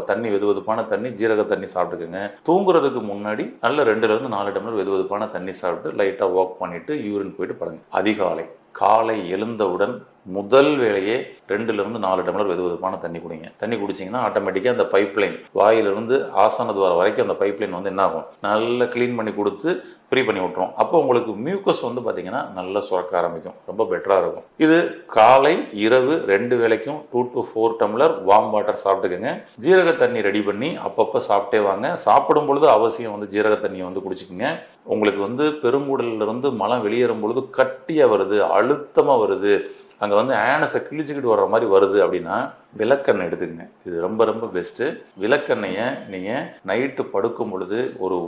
தண்ணி, வெதுவெதுப்பான தண்ணி, ஜீரக தண்ணி சாப்பிட்டுக்குங்க. தூங்குறதுக்கு முன்னாடி நல்ல 2 ல இருந்து 4 டம்ளர் வெதுவெதுப்பான தண்ணி சாப்பிட்டு லைட்டா வாக் பண்ணிட்டு யூரின் போயிட்டு படுங்க. அதிகாலை காலை எழுந்தவுடன் முதல் வேளையே 2 ல இருந்து 4 டம்ளர் வெதுவெதுப்பான தண்ணி குடிங்க. தண்ணி குடிச்சிங்கன்னா ஆட்டோமேட்டிக்காக அந்த பைப் லைன் வாயிலிருந்து ஆசன துவாரம் வரைக்கும் அந்த பைப் லைன் வந்து என்ன ஆகும், நல்லா கிளீன் பண்ணி கொடுத்து ஃப்ரீ பண்ணி விட்டுரும். அப்போ உங்களுக்கு மியூக்கஸ் வந்து பார்த்தீங்கன்னா நல்லா சுரக்க ஆரம்பிக்கும். ரொம்ப பெட்டராக இருக்கும். இது காலை இரவு 2 வேளைக்கும் 2 to 4 டம்ளர் வார்ம் வாட்டர் சாப்பிட்டுக்கோங்க. ஜீரக தண்ணி ரெடி பண்ணி அப்பப்போ சாப்பிட்டே வாங்க. சாப்பிடும் பொழுது அவசியம் வந்து ஜீரக தண்ணியை வந்து குடிச்சுக்கோங்க. உங்களுக்கு வந்து பெருங்குடல்ல இருந்து மலம் வெளியேறும் பொழுது கட்டியா வருது, அழுத்தமா வருது, அங்கே வந்து ஆனஸை கிழிச்சுக்கிட்டு வர்ற மாதிரி வருது அப்படின்னா விளக்கெண்ணெய் எடுத்துக்கங்க. இது ரொம்ப ரொம்ப பெஸ்ட்டு. விளக்கெண்ணெயை நீங்கள் நைட்டு படுக்கும் பொழுது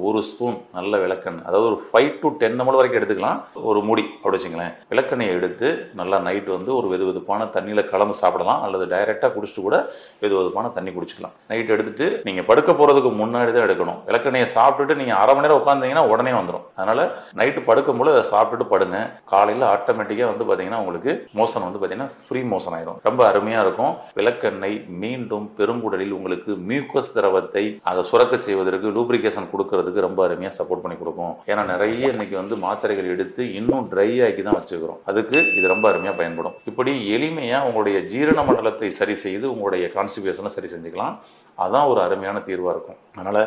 ஒரு ஸ்பூன் நல்ல விளக்கெண்ணெய், அதாவது ஒரு 5 to 10 ml வரைக்கும் எடுத்துக்கலாம், ஒரு மூடி அப்படி வச்சுங்களேன். விளக்கெண்ணெயை எடுத்து நல்லா நைட்டு ஒரு வெது வெதுப்பான தண்ணியில் கலந்து சாப்பிடலாம், அல்லது டைரெக்டாக குடிச்சிட்டு கூட வெது வெதுப்பான தண்ணி குடிச்சிக்கலாம். நைட் எடுத்துட்டு நீங்கள் படுக்க போகிறதுக்கு முன்னாடி தான் எடுக்கணும். விளக்கெண்ணெயை சாப்பிட்டுட்டு நீங்கள் அரை மணி நேரம் உட்காந்தீங்கன்னா உடனே வந்துடும். அதனால் நைட்டு படுக்கும்போது அதை சாப்பிட்டுட்டு படுங்க. காலையில் ஆட்டோமேட்டிக்காக பார்த்தீங்கன்னா உங்களுக்கு மோஷன் பார்த்தீங்கன்னா ஃப்ரீ மோஷன் ஆயிடும். ரொம்ப அருமையாக இருக்கும். விளக்கெண்ணெய் மீண்டும் பெருங்குடலில் உங்களுக்கு மியூக்கஸ் திரவத்தை அதை சுரக்க செய்வதற்கு, லூப்ரிகேஷன் கொடுக்கறதுக்கு ரொம்ப அருமையாக சப்போர்ட் பண்ணி கொடுக்கும். ஏன்னா நிறைய இன்னைக்கு மாத்திரைகள் எடுத்து இன்னும் ட்ரை ஆக்கி தான் வச்சுக்கிறோம். அதுக்கு இது ரொம்ப அருமையாக பயன்படும். இப்படி எளிமையாக உங்களுடைய ஜீரண மண்டலத்தை சரி செய்து உங்களுடைய கான்ஸ்டிபேஷனை சரி செஞ்சுக்கலாம். அதான் ஒரு அருமையான தீர்வாக இருக்கும். அதனால்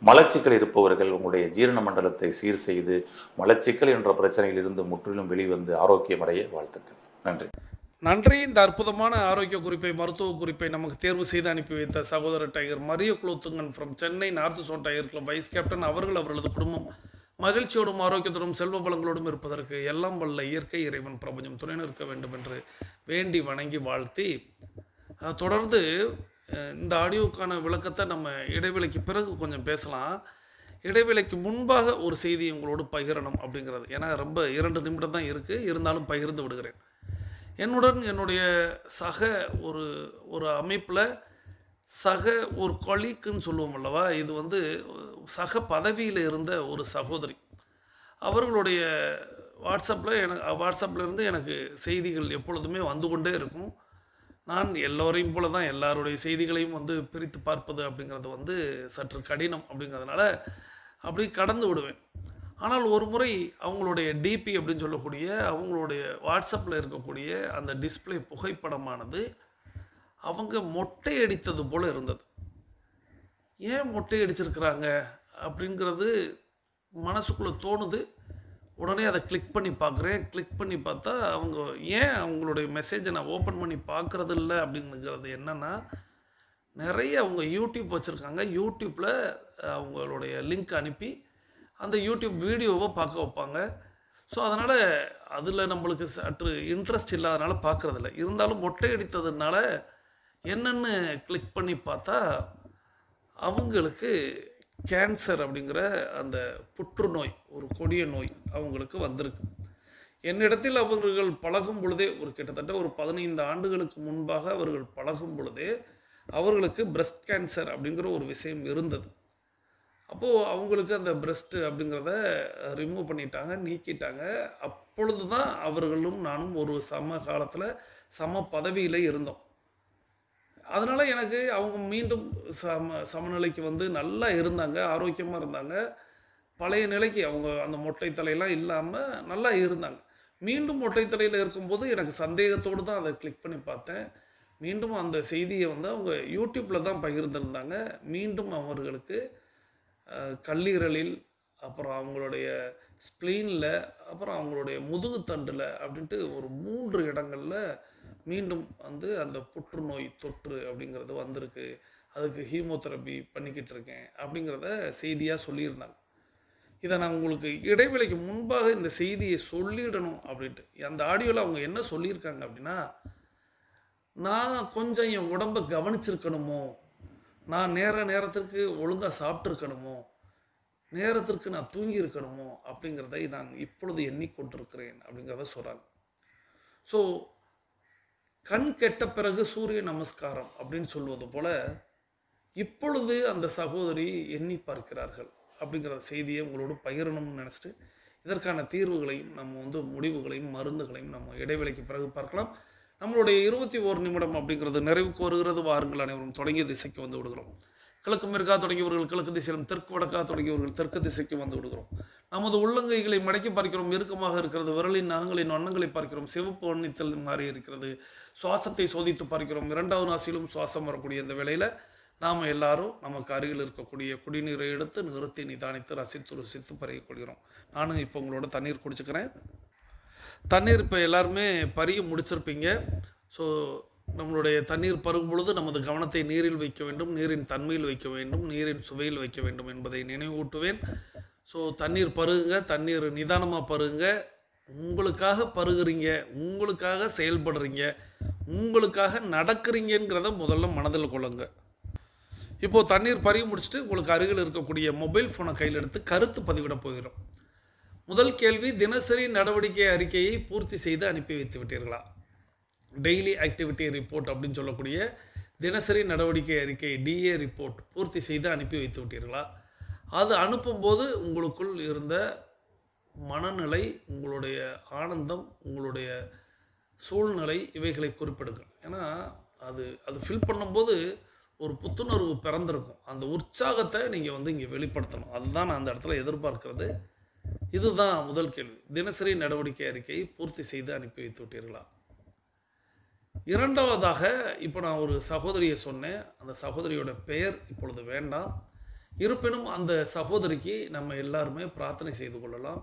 மலச்சிக்கல் இருப்பவர்கள் உங்களுடைய ஜீரண மண்டலத்தை சீர் செய்து மலச்சிக்கல் என்ற பிரச்சனையிலிருந்து முற்றிலும் வெளிவந்து ஆரோக்கியமடைய வாழ்த்துக்கள். நன்றி. நன்றி. இந்த அற்புதமான ஆரோக்கிய குறிப்பை, மருத்துவ குறிப்பை நமக்கு தேர்வு செய்து அனுப்பி வைத்த சகோதரர் tiger Maria Kulothungan from Chennai north zone tiger club vice captain அவர்கள், அவர்களது குடும்பம் மகிழ்ச்சியோடும் ஆரோக்கியத்தோடும் செல்வ வளங்களோடும் இருப்பதற்கு எல்லாம் வல்ல இயற்கை இறைவன் பிரபஞ்சம் துணை நிற்க வேண்டும் என்று வேண்டி வணங்கி வாழ்த்தி, தொடர்ந்து இந்த ஆடியோக்கான விளக்கத்தை நம்ம இடைவேளைக்கு பிறகு கொஞ்சம் பேசலாம். இடைவேளைக்கு முன்பாக ஒரு செய்தி உங்களோடு பகிரணும் அப்படிங்கிறது, ஏன்னா ரொம்ப 2 நிமிடம் தான் இருக்குது, இருந்தாலும் பகிர்ந்து விடுகிறேன். என்னுடன் என்னுடைய சக ஒரு அமைப்பில் ஒரு கொலீக்குன்னு சொல்லுவோம் அல்லவா, இது சக பதவியில் இருந்த ஒரு சகோதரி. அவர்களுடைய வாட்ஸ்அப்பில் இருந்து எனக்கு செய்திகள் எப்பொழுதுமே வந்து கொண்டே இருக்கும். நான் எல்லோரையும் போல தான் எல்லாருடைய செய்திகளையும் பிரித்து பார்ப்பது அப்படிங்கிறது சற்று கடினம். அப்படிங்கிறதுனால அப்படி கடந்து விடுவேன். ஆனால் ஒரு முறை அவங்களுடைய டிபி அப்படின்னு சொல்லக்கூடிய அவங்களுடைய வாட்ஸ்அப்பில் இருக்கக்கூடிய அந்த டிஸ்பிளே புகைப்படமானது அவங்க மொட்டை அடித்தது போல் இருந்தது. ஏன் மொட்டை அடிச்சிருக்கிறாங்க அப்படிங்கிறது மனசுக்குள்ளே தோணுது. உடனே அதை கிளிக் பண்ணி பார்க்குறேன். கிளிக் பண்ணி பார்த்தா அவங்க ஏன் அவங்களுடைய மெசேஜை நான் ஓப்பன் பண்ணி பார்க்குறது இல்லை அப்படிங்கிறது என்னென்னா, நிறைய அவங்க யூடியூப் வச்சுருக்காங்க. யூடியூப்பில் அவங்களுடைய லிங்க் அனுப்பி அந்த யூடியூப் வீடியோவை பார்க்க வைப்பாங்க. ஸோ அதனால் அதில் நம்மளுக்கு சற்று இன்ட்ரெஸ்ட் இல்லாதனால பார்க்குறதில்ல. இருந்தாலும் மொட்டை அடித்ததுனால என்னென்னு கிளிக் பண்ணி பார்த்தா அவங்களுக்கு கேன்சர் அப்படிங்கிற அந்த புற்றுநோய், ஒரு கொடிய நோய் அவங்களுக்கு வந்திருக்கு. என்னிடத்தில் அவர்கள் பழகும் பொழுதே கிட்டத்தட்ட ஒரு 15 ஆண்டுகளுக்கு முன்பாக அவர்கள் பழகும் பொழுதே அவர்களுக்கு பிரஸ்ட் கேன்சர் அப்படிங்கிற ஒரு விஷயம் இருந்தது. அப்போது அவங்களுக்கு அந்த பிரஸ்ட்டு அப்படிங்கிறத ரிமூவ் பண்ணிட்டாங்க, நீக்கிட்டாங்க. அப்பொழுது தான் அவர்களும் நானும் ஒரு சம காலத்தில் சம பதவியில் இருந்தோம். அதனால் எனக்கு அவங்க மீண்டும் சமநிலைக்கு நல்லா இருந்தாங்க, ஆரோக்கியமாக இருந்தாங்க. பழைய நிலைக்கு அவங்க அந்த மொட்டை தலையெல்லாம் இல்லாமல் நல்லா இருந்தாங்க. மீண்டும் மொட்டை தலையில் இருக்கும்போது எனக்கு சந்தேகத்தோடு தான் அதை கிளிக் பண்ணி பார்த்தேன். மீண்டும் அந்த செய்தியை அவங்க யூடியூப்பில் தான் பகிர்ந்திருந்தாங்க. மீண்டும் அவர்களுக்கு கல்லீரலில், அப்புறம் அவங்களுடைய ஸ்ப்ளீனில், அப்புறம் அவங்களுடைய முதுகுத்தண்டில் அப்படின்ட்டு ஒரு 3 இடங்களில் மீண்டும் அந்த புற்றுநோய் தொற்று அப்படிங்கிறது வந்திருக்கு. அதுக்கு ஹீமோதெரப்பி பண்ணிக்கிட்டு இருக்கேன் அப்படிங்கிறத செய்தியாக சொல்லியிருந்தாங்க. இதை நான் உங்களுக்கு இடைவேளைக்கு முன்பாக இந்த செய்தியை சொல்லிடணும் அப்படின்ட்டு. அந்த ஆடியோவில் அவங்க என்ன சொல்லியிருக்காங்க அப்படின்னா, நான் கொஞ்சம் என் உடம்பை கவனிச்சிருக்கணுமோ, நான் நேரத்திற்கு ஒழுங்காக சாப்பிட்ருக்கணுமோ, நேரத்திற்கு நான் தூங்கி இருக்கணுமோ அப்படிங்கிறதை நான் இப்பொழுது எண்ணிக்கொண்டிருக்கிறேன் அப்படிங்கிறத சொல்கிறாங்க. ஸோ கண் கெட்ட பிறகு சூரிய நமஸ்காரம் அப்படின்னு சொல்வது போல் இப்பொழுது அந்த சகோதரி எண்ணி பார்க்கிறார்கள் அப்படிங்கிற செய்தியை உங்களோடு பகிரணும்னு நினச்சிட்டு, இதற்கான தீர்வுகளையும் நம்ம முடிவுகளையும் மருந்துகளையும் நம்ம இடைவேளைக்கு பிறகு பார்க்கலாம். நம்மளுடைய 21 நிமிடம் அப்படிங்கிறது நிறைவுக்கு வருகிறது. வாருங்கள் அனைவரும் தொடங்கிய திசைக்கு வந்து விடுகிறோம். கிழக்கு மேற்காக தொடங்கியவர்கள் கிழக்கு திசையிலும், தெற்கு வடக்காக தொடங்கியவர்கள் தெற்கு திசைக்கு வந்து விடுகிறோம். நமது உள்ளங்கைகளை மடக்கி பார்க்கிறோம், இறுக்கமாக இருக்கிறது. விரலின் நகங்களின் வண்ணங்களை பார்க்கிறோம், சிவப்பு வண்ணத்தில் மாறி இருக்கிறது. சுவாசத்தை சோதித்து பார்க்கிறோம். 2வது நாசிலும் சுவாசம் வரக்கூடிய இந்த வேளையில் நாம் எல்லாரும் நமக்கு அருகில் இருக்கக்கூடிய குடிநீரை எடுத்து நிறுத்தி நிதானித்து ரசித்து ருசித்து பருகிக்கொள்கிறோம். நானும் இப்போ உங்களோட தண்ணீர் குடிச்சுக்கிறேன். தண்ணீர் இப்போ எல்லாருமே பருகி முடிச்சிருப்பீங்க. ஸோ நம்மளுடைய தண்ணீர் பருகும் பொழுது நமது கவனத்தை நீரில் வைக்க வேண்டும், நீரின் தன்மையில் வைக்க வேண்டும், நீரின் சுவையில் வைக்க வேண்டும் என்பதை நினைவூட்டுவேன். ஸோ தண்ணீர் பருகுங்க, தண்ணீர் நிதானமாக பருகுங்க. உங்களுக்காக பருகுறீங்க, உங்களுக்காக செயல்படுறீங்க, உங்களுக்காக நடக்கிறீங்கிறத முதல்ல மனதில் கொள்ளுங்க. இப்போது தண்ணீர் பருகி முடிச்சுட்டு உங்களுக்கு அருகில் இருக்கக்கூடிய மொபைல் ஃபோனை கையில் எடுத்து கருத்து பதிவிட போகிறோம். முதல் கேள்வி, தினசரி நடவடிக்கை அறிக்கையை பூர்த்தி செய்து அனுப்பி வைத்து விட்டீர்களா? டெய்லி ஆக்டிவிட்டி ரிப்போர்ட் அப்படின்னு சொல்லக்கூடிய தினசரி நடவடிக்கை அறிக்கை டிஏ ரிப்போர்ட் பூர்த்தி செய்து அனுப்பி வைத்து விட்டீர்களா? அது அனுப்பும்போது உங்களுக்குள் இருந்த மனநிலை, உங்களுடைய ஆனந்தம், உங்களுடைய சூழ்நிலை, இவைகளை குறிப்பிடுங்கள். ஏன்னா அது ஃபில் பண்ணும்போது ஒரு புத்துணர்வு பிறந்திருக்கும். அந்த உற்சாகத்தை நீங்கள் இங்கே வெளிப்படுத்தணும். அதுதான் நான் அந்த இடத்துல எதிர்பார்க்கிறது. இதுதான் முதல் கேள்வி. தினசரி நடவடிக்கை அறிக்கையை பூர்த்தி செய்து அனுப்பி வைத்து விட்டீர்களா? இரண்டாவதாக, இப்போ நான் ஒரு சகோதரியை சொன்னேன். அந்த சகோதரியோட பெயர் இப்பொழுது வேண்டாம். இருப்பினும் அந்த சகோதரிக்கு நம்ம எல்லாருமே பிரார்த்தனை செய்து கொள்ளலாம்.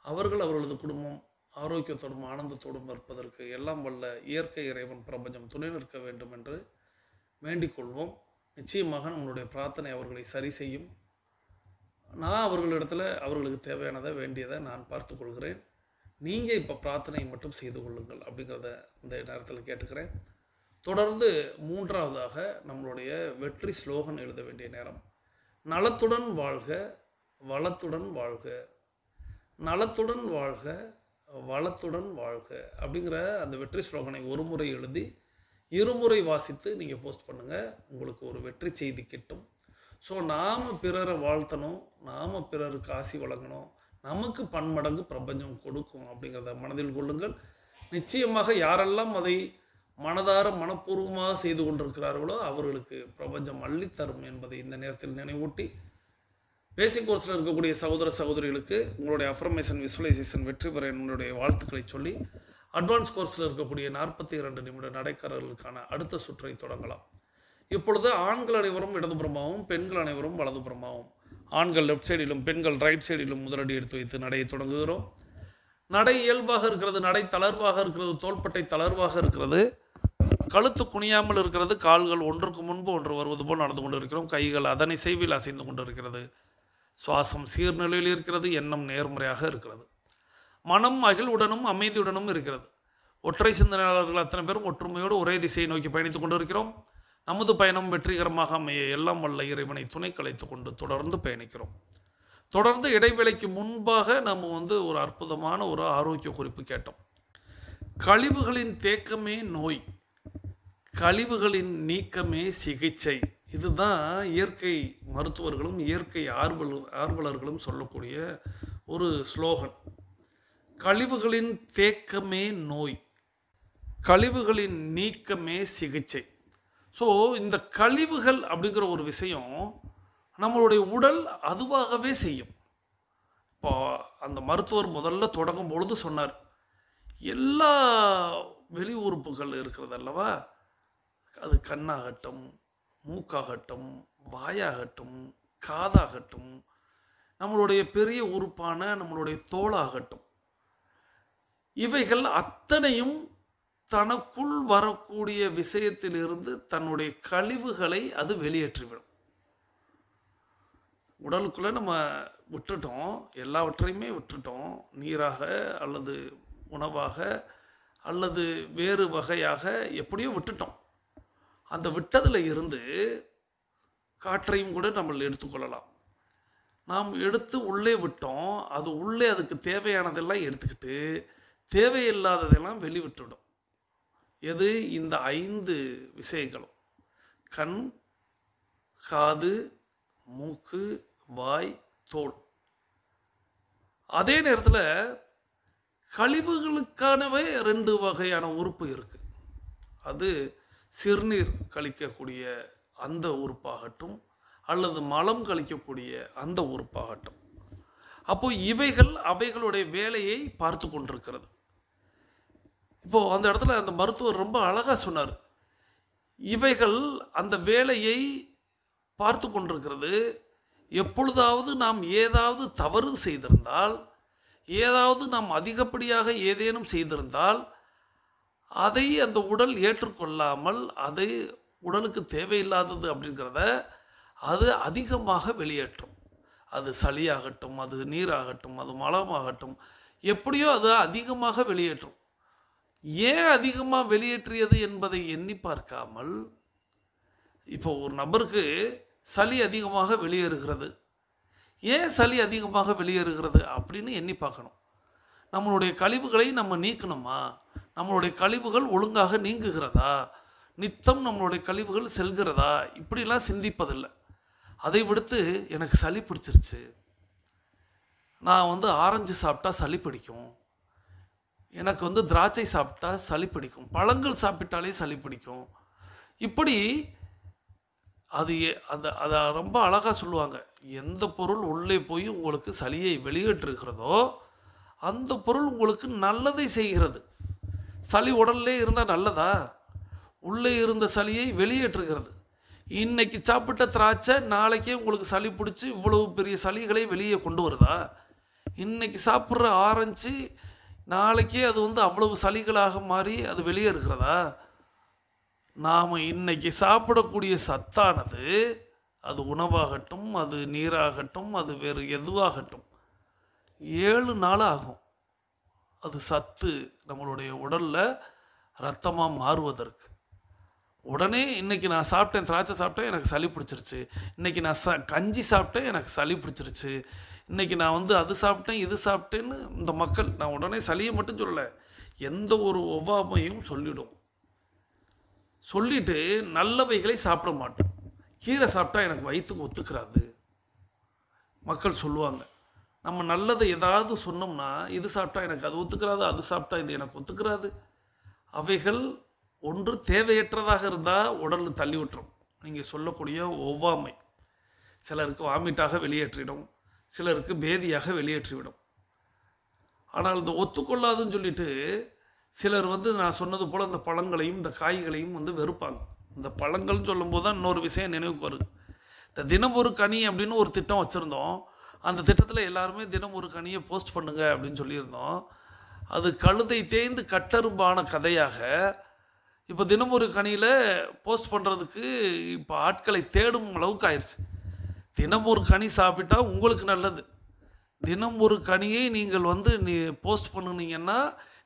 அவர்களது குடும்பம் ஆரோக்கியத்தோடும் ஆனந்தத்தோடும் இருப்பதற்கு எல்லாம் வல்ல இயற்கை இறைவன் பிரபஞ்சம் துணை நிற்க வேண்டும் என்று வேண்டிக் கொள்வோம். நிச்சயமாக நம்மளுடைய பிரார்த்தனை அவர்களை சரி செய்யும். நான் அவர்களிடத்தில் அவர்களுக்கு தேவையானதை வேண்டியதை நான் பார்த்து கொள்கிறேன். நீங்கள் இப்போ பிரார்த்தனை மட்டும் செய்து கொள்ளுங்கள் அப்படிங்கிறத இந்த நேரத்தில் கேட்டுக்கிறேன். தொடர்ந்து மூன்றாவதாக நம்மளுடைய வெற்றி ஸ்லோகன் எழுத வேண்டிய நேரம். நலத்துடன் வாழ்க, வளத்துடன் வாழ்க, நலத்துடன் வாழ்க, வளத்துடன் வாழ்க அப்படிங்கிற அந்த வெற்றி ஸ்லோகனை ஒரு முறை எழுதி இருமுறை வாசித்து நீங்கள் போஸ்ட் பண்ணுங்கள். உங்களுக்கு ஒரு வெற்றி செய்தி கிட்டும். ஸோ நாம் பிறரை வாழ்த்தணும், நாம் பிறருக்கு ஆசி வழங்கணும், நமக்கு பன்மடங்கு பிரபஞ்சம் கொடுக்கும் அப்படிங்கிறத மனதில் கொள்ளுங்கள். நிச்சயமாக யாரெல்லாம் அதை மனதார மனப்பூர்வமாக செய்து கொண்டிருக்கிறார்களோ அவர்களுக்கு பிரபஞ்சம் அள்ளித்தரும் என்பதை இந்த நேரத்தில் நினைவூட்டி, பேசிக் கோர்ஸில் இருக்கக்கூடிய சகோதர சகோதரிகளுக்கு உங்களுடைய அஃபர்மேஷன் விசுவலைசேஷன் வெற்றி பெற என்னுடைய வாழ்த்துக்களை சொல்லி, அட்வான்ஸ் கோர்ஸில் இருக்கக்கூடிய 42 நிமிட நடைக்காரர்களுக்கான அடுத்த சுற்றை தொடங்கலாம். இப்பொழுது ஆண்கள் அனைவரும் இடதுபுறமாகவும் பெண்கள் அனைவரும் வலதுபுறமாகவும், ஆண்கள் லெஃப்ட் சைடிலும் பெண்கள் ரைட் சைடிலும் முதலடி எடுத்து வைத்து நடையை தொடங்குகிறோம். நடை இயல்பாக இருக்கிறது, நடை தளர்வாக இருக்கிறது, தோள்பட்டை தளர்வாக இருக்கிறது, கழுத்து குனியாமல் இருக்கிறது, கால்கள் ஒன்றுக்கு முன்பு ஒன்று வருவது போல் நடந்து கொண்டு இருக்கிறோம். கைகள் அதனை செய்வில் அசைந்து கொண்டு இருக்கிறது. சுவாசம் சீர்நிலையில் இருக்கிறது. எண்ணம் நேர்முறையாக இருக்கிறது. மனம் மகிழ்வுடனும் அமைதியுடனும் இருக்கிறது. ஒற்றை சிந்தனையாளர்கள் அத்தனை பேரும் ஒற்றுமையோடு ஒரே திசையை நோக்கி பயணித்துக் கொண்டு இருக்கிறோம். நமது பயணம் வெற்றிகரமாக அமைய எல்லாம் வல்ல இறைவனை துணை கலைத்து கொண்டு தொடர்ந்து பயணிக்கிறோம். தொடர்ந்து இடைவேளைக்கு முன்பாக நம்ம ஒரு அற்புதமான ஒரு ஆரோக்கிய குறிப்பு கேட்டோம். கழிவுகளின் தேக்கமே நோய், கழிவுகளின் நீக்கமே சிகிச்சை. இதுதான் இயற்கை மருத்துவர்களும் இயற்கை ஆர்வலர்களும் சொல்லக்கூடிய ஒரு ஸ்லோகன். கழிவுகளின் தேக்கமே நோய், கழிவுகளின் நீக்கமே சிகிச்சை. ஸோ இந்த கழிவுகள் அப்படிங்கிற ஒரு விஷயம் நம்மளுடைய உடல் அதுவாகவே செய்யும். இப்போ அந்த மருத்துவர் முதல்ல தொடங்கும் பொழுது சொன்னார், எல்லா வெளி உறுப்புகள் இருக்கிறது அல்லவா, அது கண்ணாகட்டும், மூக்காகட்டும், வாயாகட்டும், காதாகட்டும், நம்மளுடைய பெரிய உறுப்பான நம்மளுடைய தோளாகட்டும், இவைகள் அத்தனையும் தனக்குள் வரக்கூடிய விஷயத்திலிருந்து தன்னுடைய கழிவுகளை அது வெளியேற்றிவிடும். உடலுக்குள்ளே நம்ம விட்டுட்டோம், எல்லாவற்றையுமே விட்டுட்டோம், நீராக அல்லது உணவாக அல்லது வேறு வகையாக எப்படியோ விட்டுட்டோம். அந்த விட்டதில் இருந்து காற்றையும் கூட நம்ம எடுத்துக்கொள்ளலாம். நாம் எடுத்து உள்ளே விட்டோம், அது உள்ளே அதுக்கு தேவையானதெல்லாம் எடுத்துக்கிட்டு தேவையில்லாததெல்லாம் வெளிவிட்டுவிடும். எது? இந்த 5 விஷயங்களும்: கண், காது, மூக்கு, வாய், தோல். அதே நேரத்தில் கழிவுகளுக்கானவே 2 வகையான உறுப்பு இருக்குது. அது சிறுநீர் கழிக்கக்கூடிய அந்த உறுப்பாகட்டும் அல்லது மலம் கழிக்கக்கூடிய அந்த உறுப்பாகட்டும். அப்போ இவைகள் அவைகளுடைய வேலையை பார்த்து கொண்டிருக்கிறது. இப்போது அந்த இடத்துல அந்த மருத்துவர் ரொம்ப அழகாக சொன்னார், இவைகள் அந்த வேலையை பார்த்து கொண்டிருக்கிறது. எப்பொழுதாவது நாம் ஏதாவது தவறு செய்திருந்தால், ஏதாவது நாம் அதிகப்படியாக ஏதேனும் செய்திருந்தால், அதை அந்த உடல் ஏற்றுக்கொள்ளாமல் அதை உடலுக்கு தேவையில்லாதது அப்படிங்கிறத அது அதிகமாக வெளியேற்றும். அது சளியாகட்டும், அது நீராகட்டும், அது மலமாகட்டும், எப்படியோ அது அதிகமாக வெளியேற்றும். ஏன் அதிகமாக வெளியேற்றியது என்பதை எண்ணி பார்க்காமல், இப்போ ஒரு நபருக்கு சளி அதிகமாக வெளியேறுகிறது, ஏன் சளி அதிகமாக வெளியேறுகிறது அப்படின்னு எண்ணி பார்க்கணும். நம்மளுடைய கழிவுகளை நம்ம நீக்கணுமா, நம்மளுடைய கழிவுகள் ஒழுங்காக நீங்குகிறதா, நித்தம் நம்மளுடைய கழிவுகள் செல்கிறதா, இப்படிலாம் சிந்திப்பதில்லை. அதை விடுத்து எனக்கு சளி பிடிச்சிருச்சு, நான் ஆரஞ்சு சாப்பிட்டா சளி பிடிக்கும், எனக்கு திராட்சை சாப்பிட்டா சளி பிடிக்கும், பழங்கள் சாப்பிட்டாலே சளி பிடிக்கும், இப்படி அது அதை ரொம்ப அழகாக சொல்லுவாங்க. எந்த பொருள் உள்ளே போய் உங்களுக்கு சளியை வெளியேற்றுகிறதோ அந்த பொருள் உங்களுக்கு நல்லதை செய்கிறது. சளி உடல்லே இருந்தால் நல்லதா? உள்ளே இருந்த சளியை வெளியேற்றுகிறது. இன்னைக்கு சாப்பிட்ட திராட்சை நாளைக்கே உங்களுக்கு சளி பிடிச்சி இவ்வளவு பெரிய சளிகளை வெளியே கொண்டு வருதா? இன்னைக்கு சாப்பிட்ற ஆரஞ்சு நாளைக்கே அது அவ்வளவு சளிகளாக மாறி அது வெளியே இருக்கிறதா? நாம் இன்னைக்கு சாப்பிடக்கூடிய சத்தானது, அது உணவாகட்டும், அது நீராகட்டும், அது வேறு எதுவாகட்டும், 7 நாள் ஆகும் அது சத்து நம்மளுடைய உடலில் ரத்தமாக மாறுவதற்கு. உடனே இன்றைக்கி நான் சாப்பிட்டேன், திராட்சை சாப்பிட்டேன், எனக்கு சளி பிடிச்சிருச்சு, இன்றைக்கி நான் கஞ்சி சாப்பிட்டேன், எனக்கு சளி பிடிச்சிருச்சு, இன்றைக்கி நான் அது சாப்பிட்டேன் இது சாப்பிட்டேன்னு இந்த மக்கள், நான் உடனே சளியை மட்டும் சொல்லலை, எந்த ஒரு ஒவ்வாமையும் சொல்லிடும். சொல்லிட்டு நல்லவைகளை சாப்பிட மாட்டோம். கீரை சாப்பிட்டா எனக்கு வயிற்றுக்கு ஒத்துக்கிறாது மக்கள் சொல்லுவாங்க. நம்ம நல்லதை ஏதாவது சொன்னோம்னா, இது சாப்பிட்டா எனக்கு அது ஒத்துக்கிறாது, அது சாப்பிட்டா இது எனக்கு ஒத்துக்கிறாது. அவைகள் ஒன்று தேவையற்றதாக இருந்தால் உடல் தள்ளி விட்டுரும். நீங்கள் சொல்லக்கூடிய ஒவ்வாமை சிலருக்கு வாமிட்டாக வெளியேற்றிடும், சிலருக்கு பேதியாக வெளியேற்றிவிடும். ஆனால் இந்த ஒத்துக்கொள்ளாதுன்னு சொல்லிட்டு சிலர் நான் சொன்னது போல் இந்த பழங்களையும் இந்த காய்களையும் வெறுப்பாங்க. இந்த பழங்கள்னு சொல்லும்போது தான் இன்னொரு விஷயம் நினைவுக்கு வருது. இந்த தினம் ஒரு கனி அப்படின்னு ஒரு திட்டம் வச்சுருந்தோம். அந்த திட்டத்தில் எல்லாருமே தினம் ஒரு கனியை போஸ்ட் பண்ணுங்க அப்படின்னு சொல்லியிருந்தோம். அது கழுதை தேய்ந்து கட்டரும்பான கதையாக இப்போ தினம் ஒரு கனியில் போஸ்ட் பண்ணுறதுக்கு இப்போ ஆட்களை தேடும் அளவுக்கு ஆயிடுச்சு. தினம் ஒரு கனி சாப்பிட்டா உங்களுக்கு நல்லது. தினம் ஒரு கனியை நீங்கள் போஸ்ட் பண்ணுனீங்கன்னா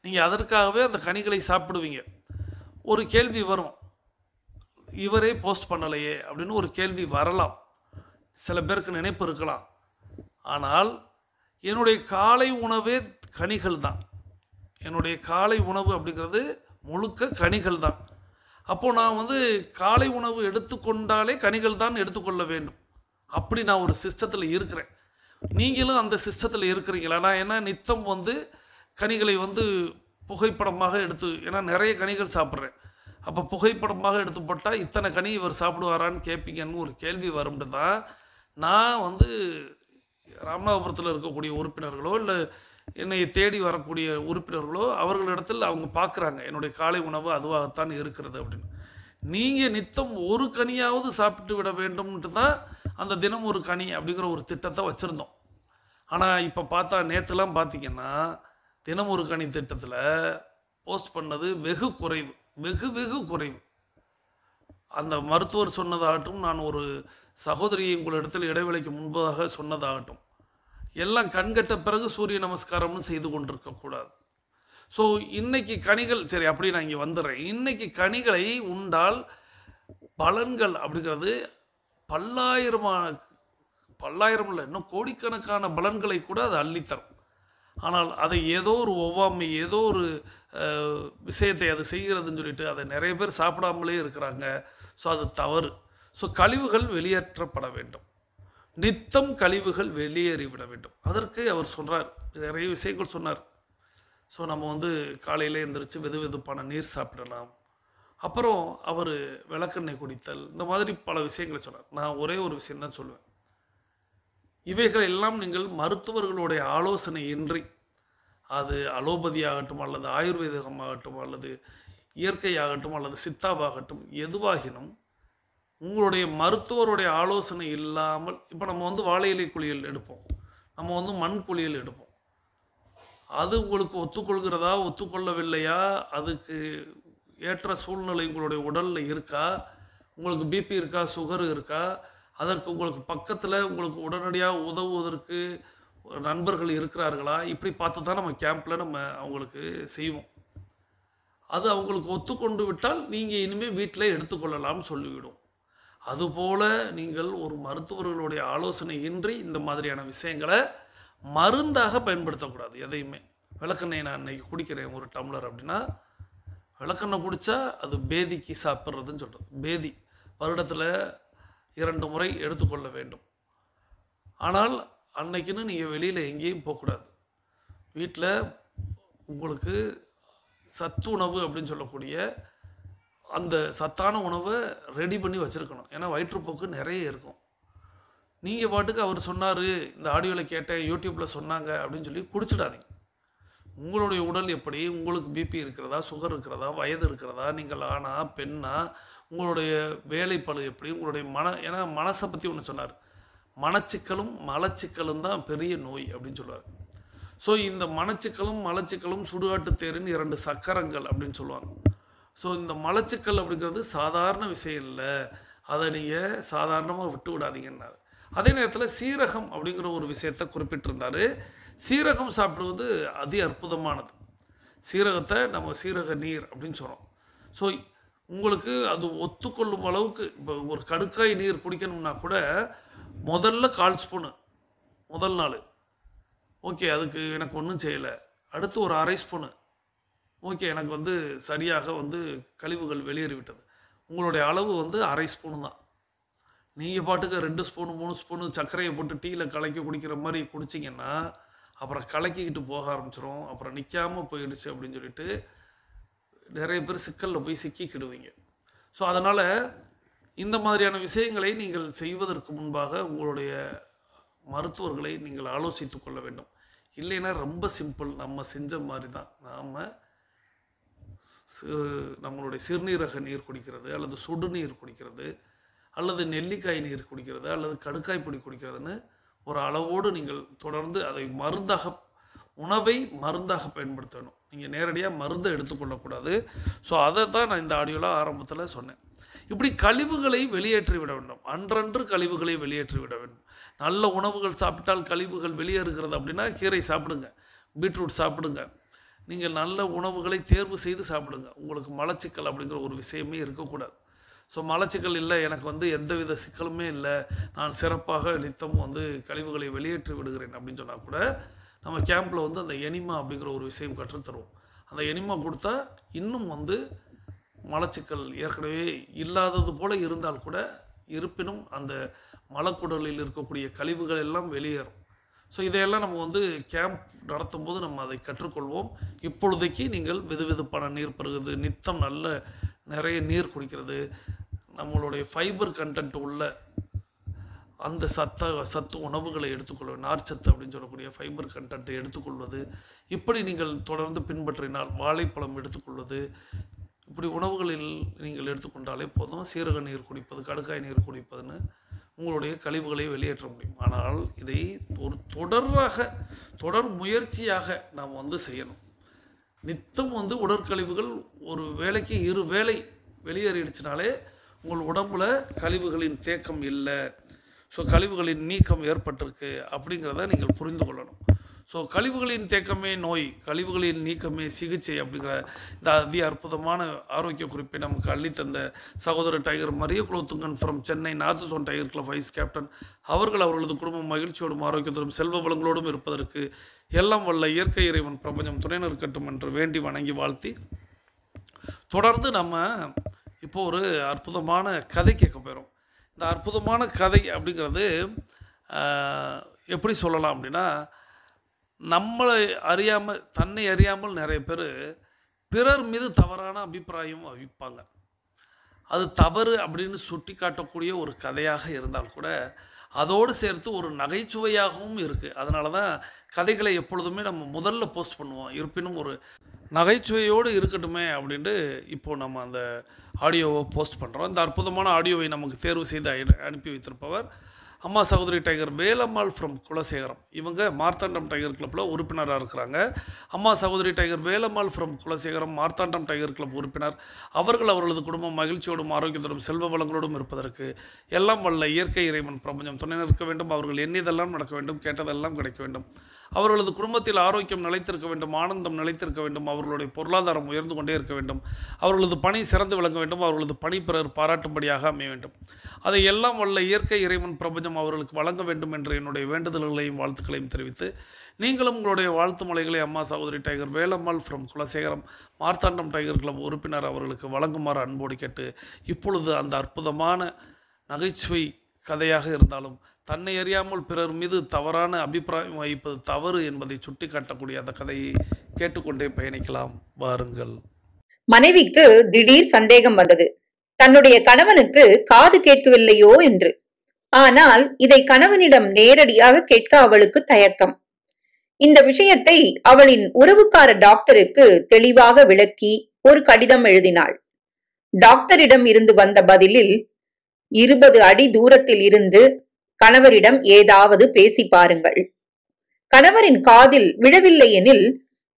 நீங்கள் அதற்காகவே அந்த கனிகளை சாப்பிடுவீங்க. ஒரு கேள்வி வரும், இவரே போஸ்ட் பண்ணலையே அப்படின்னு ஒரு கேள்வி வரலாம், சில பேருக்கு நினைப்பு இருக்கலாம். ஆனால் என்னுடைய காலை உணவே கனிகள் தான். என்னுடைய காலை உணவு அப்படிங்கிறது முழுக்க கனிகள் தான். அப்போது நான் காலை உணவு எடுத்துக்கொண்டாலே கனிகள் தான் எடுத்துக்கொள்ள வேண்டும். அப்படி நான் ஒரு சிஸ்டத்தில் இருக்கிறேன். நீங்களும் அந்த சிஸ்டத்தில் இருக்கிறீங்களா? நான் என்ன நித்தம் கனிகளை புகைப்படமாக எடுத்து, ஏன்னா நிறைய கனிகள் சாப்பிட்றேன், அப்போ புகைப்படமாக எடுத்து போட்டால் இத்தனை கனி இவர் சாப்பிடுவாரான்னு கேட்பீங்கன்னு ஒரு கேள்வி வரும்னு தான் நான் ராமநாதபுரத்தில் இருக்கக்கூடிய உறுப்பினர்களோ இல்லை என்னை தேடி வரக்கூடிய உறுப்பினர்களோ அவர்களிடத்தில் அவங்க பார்க்குறாங்க என்னுடைய காலை உணவு அதுவாகத்தான் இருக்கிறது அப்படின்னு. நீங்கள் நித்தம் ஒரு கனியாவது சாப்பிட்டு விட வேண்டும்ன்ட்டு தான் அந்த தினம் ஒரு கனி அப்படிங்கிற ஒரு திட்டத்தை வச்சுருந்தோம். ஆனால் இப்போ பார்த்தா நேற்றுலாம் பார்த்திங்கன்னா தினம் ஒரு கனி திட்டத்தில் போஸ்ட் பண்ணது வெகு குறைவு, வெகு குறைவு. அந்த மருத்துவர் சொன்னதாகட்டும், நான் ஒரு சகோதரியை உங்களிடத்தில் இடைவெளிக்கு முன்பதாக சொன்னதாகட்டும், எல்லாம் கண்கட்ட பிறகு சூரிய நமஸ்காரம்னு செய்து கொண்டிருக்கக்கூடாது. ஸோ இன்றைக்கி கனிகள், சரி அப்படி நான் இங்கே வந்துடுறேன். இன்றைக்கி கனிகளை உண்டால் பலன்கள் அப்படிங்கிறது பல்லாயிரம் இல்லை, இன்னும் கோடிக்கணக்கான பலன்களை கூட அது அள்ளித்தரும். ஆனால் அதை ஏதோ ஒரு ஒவ்வாமை, ஏதோ ஒரு விஷயத்தை அது செய்கிறதுன்னு சொல்லிட்டு அதை நிறைய பேர் சாப்பிடாமலே இருக்கிறாங்க. ஸோ அது தவறு. ஸோ கழிவுகள் வெளியேற்றப்பட வேண்டும், நித்தம் கழிவுகள் வெளியேறிவிட வேண்டும். அதற்கு அவர் சொல்கிறார், நிறைய விஷயங்கள் சொன்னார். ஸோ நம்ம காலையில் எழுந்திரிச்சு வெதுவெதுப்பான நீர் சாப்பிடலாம், அப்புறம் அவர் விளக்கெண்ணெய் குடித்தல், இந்த மாதிரி பல விஷயங்களை சொன்னார். நான் ஒரே ஒரு விஷயம்தான் சொல்லுவேன், இவைகள் எல்லாம் நீங்கள் மருத்துவர்களுடைய ஆலோசனை இன்றி, அது அலோபதி ஆகட்டும் அல்லது ஆயுர்வேதமாகட்டும் அல்லது இயற்கையாகட்டும் அல்லது சித்தாவாகட்டும், எதுவாகினும் உங்களுடைய மருத்துவருடைய ஆலோசனை இல்லாமல், இப்போ நம்ம வாழை இலை குளியல் எடுப்போம், நம்ம மண் குளியல் எடுப்போம், அது உங்களுக்கு ஒத்துக்கொள்கிறதா ஒத்துக்கொள்ளவில்லையா, அதுக்கு ஏற்ற சூழ்நிலை உங்களுடைய உடலில் இருக்கா, உங்களுக்கு பிபி இருக்கா, சுகர் இருக்கா, அதற்கு உங்களுக்கு பக்கத்தில் உங்களுக்கு உடனடியாக உதவுவதற்கு நண்பர்கள் இருக்கிறார்களா, இப்படி பார்த்து தான் நம்ம கேம்பில் நம்ம அவங்களுக்கு செய்வோம். அது அவங்களுக்கு ஒத்துக்கொண்டு விட்டால் நீங்கள் இனிமேல் வீட்டில் எடுத்துக்கொள்ளலாம்னு சொல்லிவிடும். அதுபோல் நீங்கள் ஒரு மருத்துவர்களுடைய ஆலோசனை இன்றி இந்த மாதிரியான விஷயங்களை மருந்தாக பயன்படுத்தக்கூடாது. எதையுமே விளக்கெண்ணெய் நான் இன்றைக்கி குடிக்கிறேன் ஒரு டம்ளர் அப்படின்னா, விளக்கெண்ணெய் குடித்தா அது பேதிக்கு சாப்பிட்றதுன்னு சொல்கிறது. பேதி வருடத்தில் 2 முறை எடுத்துக்கொள்ள வேண்டும். ஆனால் அன்னைக்குன்னு நீங்கள் வெளியில் எங்கேயும் போகக்கூடாது. வீட்டில் உங்களுக்கு சத்து உணவு அப்படின்னு சொல்லக்கூடிய அந்த சத்தான உணவை ரெடி பண்ணி வச்சுருக்கணும். ஏன்னா வயிற்றுப்போக்கு நிறைய இருக்கும். நீங்கள் பாட்டுக்கு அவர் சொன்னார், இந்த ஆடியோவில் கேட்டேன், யூடியூப்பில் சொன்னாங்க அப்படின்னு சொல்லி குடிச்சிடாதீங்க. உங்களுடைய உடல் எப்படி, உங்களுக்கு பிபி இருக்கிறதா, சுகர் இருக்கிறதா, வயது இருக்கிறதா, நீங்கள் ஆணா பெண்ணா, உங்களுடைய வேலைப்பளு எப்படி, உங்களுடைய ஏன்னா மனசை பற்றி ஒன்று சொன்னார், மனச்சிக்கலும் மலச்சிக்கலும் தான் பெரிய நோய் அப்படின்னு சொல்லுவார். ஸோ இந்த மனச்சிக்கலும் மலச்சிக்கலும் சுடுகாட்டு தேரின் 2 சக்கரங்கள் அப்படின்னு சொல்லுவாங்க. ஸோ இந்த மலச்சிக்கல் அப்படிங்கிறது சாதாரண விஷயம் இல்லை, அதை நீங்கள் சாதாரணமாக விட்டு விடாதீங்கன்னாரு. அதே நேரத்தில் சீரகம் அப்படிங்கிற ஒரு விஷயத்தை குறிப்பிட்டிருந்தார். சீரகம் சாப்பிடுவது அதி அற்புதமானது. சீரகத்தை நம்ம சீரக நீர் அப்படின்னு சொல்கிறோம். ஸோ உங்களுக்கு அது ஒத்துக்கொள்ளும் அளவுக்கு இப்போ ஒரு கடுக்காய் நீர் குடிக்கணும்னா கூட முதல்ல 1/4 ஸ்பூனு முதல் நாள் ஓகே, அதுக்கு எனக்கு ஒன்றும் செய்யலை. அடுத்து ஒரு 1/2 ஸ்பூனு ஓகே, எனக்கு சரியாக கழிவுகள் வெளியேறிவிட்டது. உங்களுடைய அளவு 1/2 ஸ்பூனு தான். நீங்கள் பாட்டுக்கு 2 ஸ்பூனு 3 ஸ்பூனு சர்க்கரையை போட்டு டீயில் கலக்கி குடிக்கிற மாதிரி குடிச்சிங்கன்னா அப்புறம் கலக்கிக்கிட்டு போக ஆரம்பிச்சிடும். அப்புறம் நிற்காமல் போயிடுச்சு அப்படின்னு சொல்லிட்டு நிறைய பேர் சிக்கலில் போய் சிக்கிக்கிடுவீங்க. ஸோ அதனால் இந்த மாதிரியான விஷயங்களை நீங்கள் செய்வதற்கு முன்பாக உங்களுடைய மருத்துவர்களை நீங்கள் ஆலோசித்து கொள்ள வேண்டும். இல்லைன்னா ரொம்ப சிம்பிள், நம்ம செஞ்ச மாதிரி தான். நாம் நம்மளுடைய சிறுநீரக நீர் குடிக்கிறது, அல்லது சுடுநீர் குடிக்கிறது, அல்லது நெல்லிக்காய் நீர் குடிக்கிறது, அல்லது கடுக்காய் பொடி குடிக்கிறதுன்னு ஒரு அளவோடு நீங்கள் தொடர்ந்து அதை உணவை மருந்தாக பயன்படுத்தணும். நீங்கள் நேரடியாக மருந்தை எடுத்துக்கொள்ளக்கூடாது. ஸோ அதை தான் நான் இந்த ஆடியோவில் ஆரம்பத்தில் சொன்னேன். இப்படி கழிவுகளை வெளியேற்றி விட வேண்டும். அன்றன்று கழிவுகளை வெளியேற்றி விட வேண்டும். நல்ல உணவுகள் சாப்பிட்டால் கழிவுகள் வெளியேறுகிறது அப்படின்னா கீரை சாப்பிடுங்க, பீட்ரூட் சாப்பிடுங்க. நீங்கள் நல்ல உணவுகளை தேர்வு செய்து சாப்பிடுங்க. உங்களுக்கு மலச்சிக்கல் அப்படிங்கிற ஒரு விஷயமே இருக்கக்கூடாது. ஸோ மலச்சிக்கல் இல்லை, எனக்கு எந்தவித சிக்கலுமே இல்லை, நான் சிறப்பாக நித்தமும் கழிவுகளை வெளியேற்றி விடுகிறேன் அப்படின்னு சொன்னால் கூட நம்ம கேம்பில் அந்த எனிமா அப்படிங்கிற ஒரு விஷயம் கற்றுத்தருவோம். அந்த எனிமா கொடுத்தா இன்னும் மலச்சிக்கல் ஏற்கனவே இல்லாதது போல் இருந்தால் கூட இருப்பினும் அந்த மலக்குடலில் இருக்கக்கூடிய கழிவுகள் எல்லாம் வெளியேறும். ஸோ இதையெல்லாம் நம்ம கேம்ப் நடத்தும் போது நம்ம அதை கற்றுக்கொள்வோம். இப்பொழுதைக்கு நீங்கள் வெதுவெதுப்பான நீர் பருகுது, நித்தம் நிறைய நீர் குடிக்கிறது, நம்மளுடைய ஃபைபர் கண்டென்ட் உள்ள அந்த சத்து உணவுகளை எடுத்துக்கொள்வது, நார்ச்சத்து அப்படின்னு சொல்லக்கூடிய ஃபைபர் கண்டென்ட்டை எடுத்துக்கொள்வது, இப்படி நீங்கள் தொடர்ந்து பின்பற்றினால், வாழைப்பழம் எடுத்துக்கொள்வது, இப்படி உணவுகளில் நீங்கள் எடுத்துக்கொண்டாலே போதும். சீரக நீர் குடிப்பது, கடுக்காய் நீர் குடிப்பதுன்னு உங்களுடைய கழிவுகளை வெளியேற்ற முடியும். ஆனால் இதை ஒரு தொடர் முயற்சியாக நாம் செய்யணும். நித்தம் உடற்கழிவுகள் ஒரு வேளைக்கு 2 வேளை வெளியேறிடுச்சினாலே உங்கள் உடம்புல கழிவுகளின் தேக்கம் இல்லை, ஸோ கழிவுகளின் நீக்கம் ஏற்பட்டிருக்கு அப்படிங்கிறத நீங்கள் புரிந்து கொள்ளணும். ஸோ கழிவுகளின் தேக்கமே நோய், கழிவுகளின் நீக்கமே சிகிச்சை அப்படிங்கிற இந்த அதி அற்புதமான ஆரோக்கிய குறிப்பை நமக்கு அள்ளித்தந்த சகோதரர் tiger Maria Kulothungan from Chennai north zone tiger club vice captain அவர்களது குடும்பம் மகிழ்ச்சியோடும் ஆரோக்கியத்தோடும் செல்வ வளங்களோடும் இருப்பதற்கு எல்லாம் வல்ல இயற்கை இறைவன் பிரபஞ்சம் துணை நிற்கட்டும் என்று வேண்டி வணங்கி வாழ்த்தி, தொடர்ந்து நம்ம இப்போ ஒரு அற்புதமான கதை கேட்க போகிறோம். இந்த அற்புதமான கதை அப்படிங்கிறது எப்படி சொல்லலாம் அப்படின்னா, நம்மளை அறியாமல் தன்னை அறியாமல் நிறைய பேர் பிறர் மீது தவறான அபிப்பிராயம் வைப்பாங்க. அது தவறு அப்படின்னு சுட்டி காட்டக்கூடிய ஒரு கதையாக இருந்தால் கூட அதோடு சேர்த்து ஒரு நகைச்சுவையாகவும் இருக்குது. அதனால தான் கதைகளை எப்பொழுதுமே நம்ம முதல்ல போஸ்ட் பண்ணுவோம். இருப்பினும் ஒரு நகைச்சுவையோடு இருக்கட்டுமே அப்படின்ட்டு இப்போது நம்ம அந்த ஆடியோவை போஸ்ட் பண்ணுறோம். இந்த அற்புதமான ஆடியோவை நமக்கு தேர்வு செய்து அனுப்பி வைத்திருப்பவர் அம்மா சகோதரி டைகர் வேலம்மாள் ஃப்ரம் குலசேகரம். இவங்க மார்த்தாண்டம் டைகர் கிளப்பில் உறுப்பினராக இருக்கிறாங்க. அம்மா சகோதரி tiger Velammal from Kulasekaram Marthandam tiger club உறுப்பினர். அவர்களது குடும்பம் மகிழ்ச்சியோடும் ஆரோக்கியத்தோடும் செல்வ வளங்களோடும் இருப்பதற்கு எல்லாம் வல்ல இயற்கை இறைவன் பிரபஞ்சம் துணை நிற்க வேண்டும். அவர்கள் எண்ணியதெல்லாம் நடக்க வேண்டும், கேட்டதெல்லாம் கிடைக்க வேண்டும். அவர்களது குடும்பத்தில் ஆரோக்கியம் நிலைத்திருக்க வேண்டும், ஆனந்தம் நிலைத்திருக்க வேண்டும், அவர்களுடைய பொருளாதாரம் உயர்ந்து கொண்டே இருக்க வேண்டும், அவர்களது பணி சிறந்து விளங்க வேண்டும், அவர்களது பணி பிறர் பாராட்டும்படியாக அமைய வேண்டும். அதை எல்லாம் வல்ல இயற்கை இறைவன் பிரபஞ்சம் அவர்களுக்கு வழங்க வேண்டும் என்று என்னுடைய வேண்டுதல்களையும் வாழ்த்துக்களையும் தெரிவித்து, நீங்களும் உங்களுடைய வாழ்த்து மலைகளை அம்மா சகோதரி tiger Velammal from Kulasekaram Marthandam tiger club உறுப்பினர் அவர்களுக்கு வழங்குமாறு அன்போடு கேட்டு, இப்பொழுது அந்த அற்புதமான நகைச்சுவை கதையாக இருந்தாலும் தன்னை அறியாமல் பிறர் மீது தவறான அபிப்பிராயம் வைப்பது தவறு என்பதை சுட்டி காட்டக்கூடிய அந்த கதையை கேட்டுக்கொண்டே பயணிக்கலாம். வாருங்கள். மனைவிக்கு திடீர் சந்தேகம் வந்தது, தன்னுடைய கணவனுக்கு காது கேட்கவில்லையோ என்று. ஆனால் இதை கணவனிடம் நேரடியாக கேட்க அவளுக்கு தயக்கம். இந்த விஷயத்தை அவளின் உறவுக்கார டாக்டருக்கு தெளிவாக விளக்கி ஒரு கடிதம் எழுதினாள். டாக்டரிடம் இருந்து வந்த பதிலில் 20 அடி தூரத்தில் இருந்து கணவரிடம் ஏதாவது பேசி பாருங்கள், கணவரின் காதில் விழவில்லை எனில்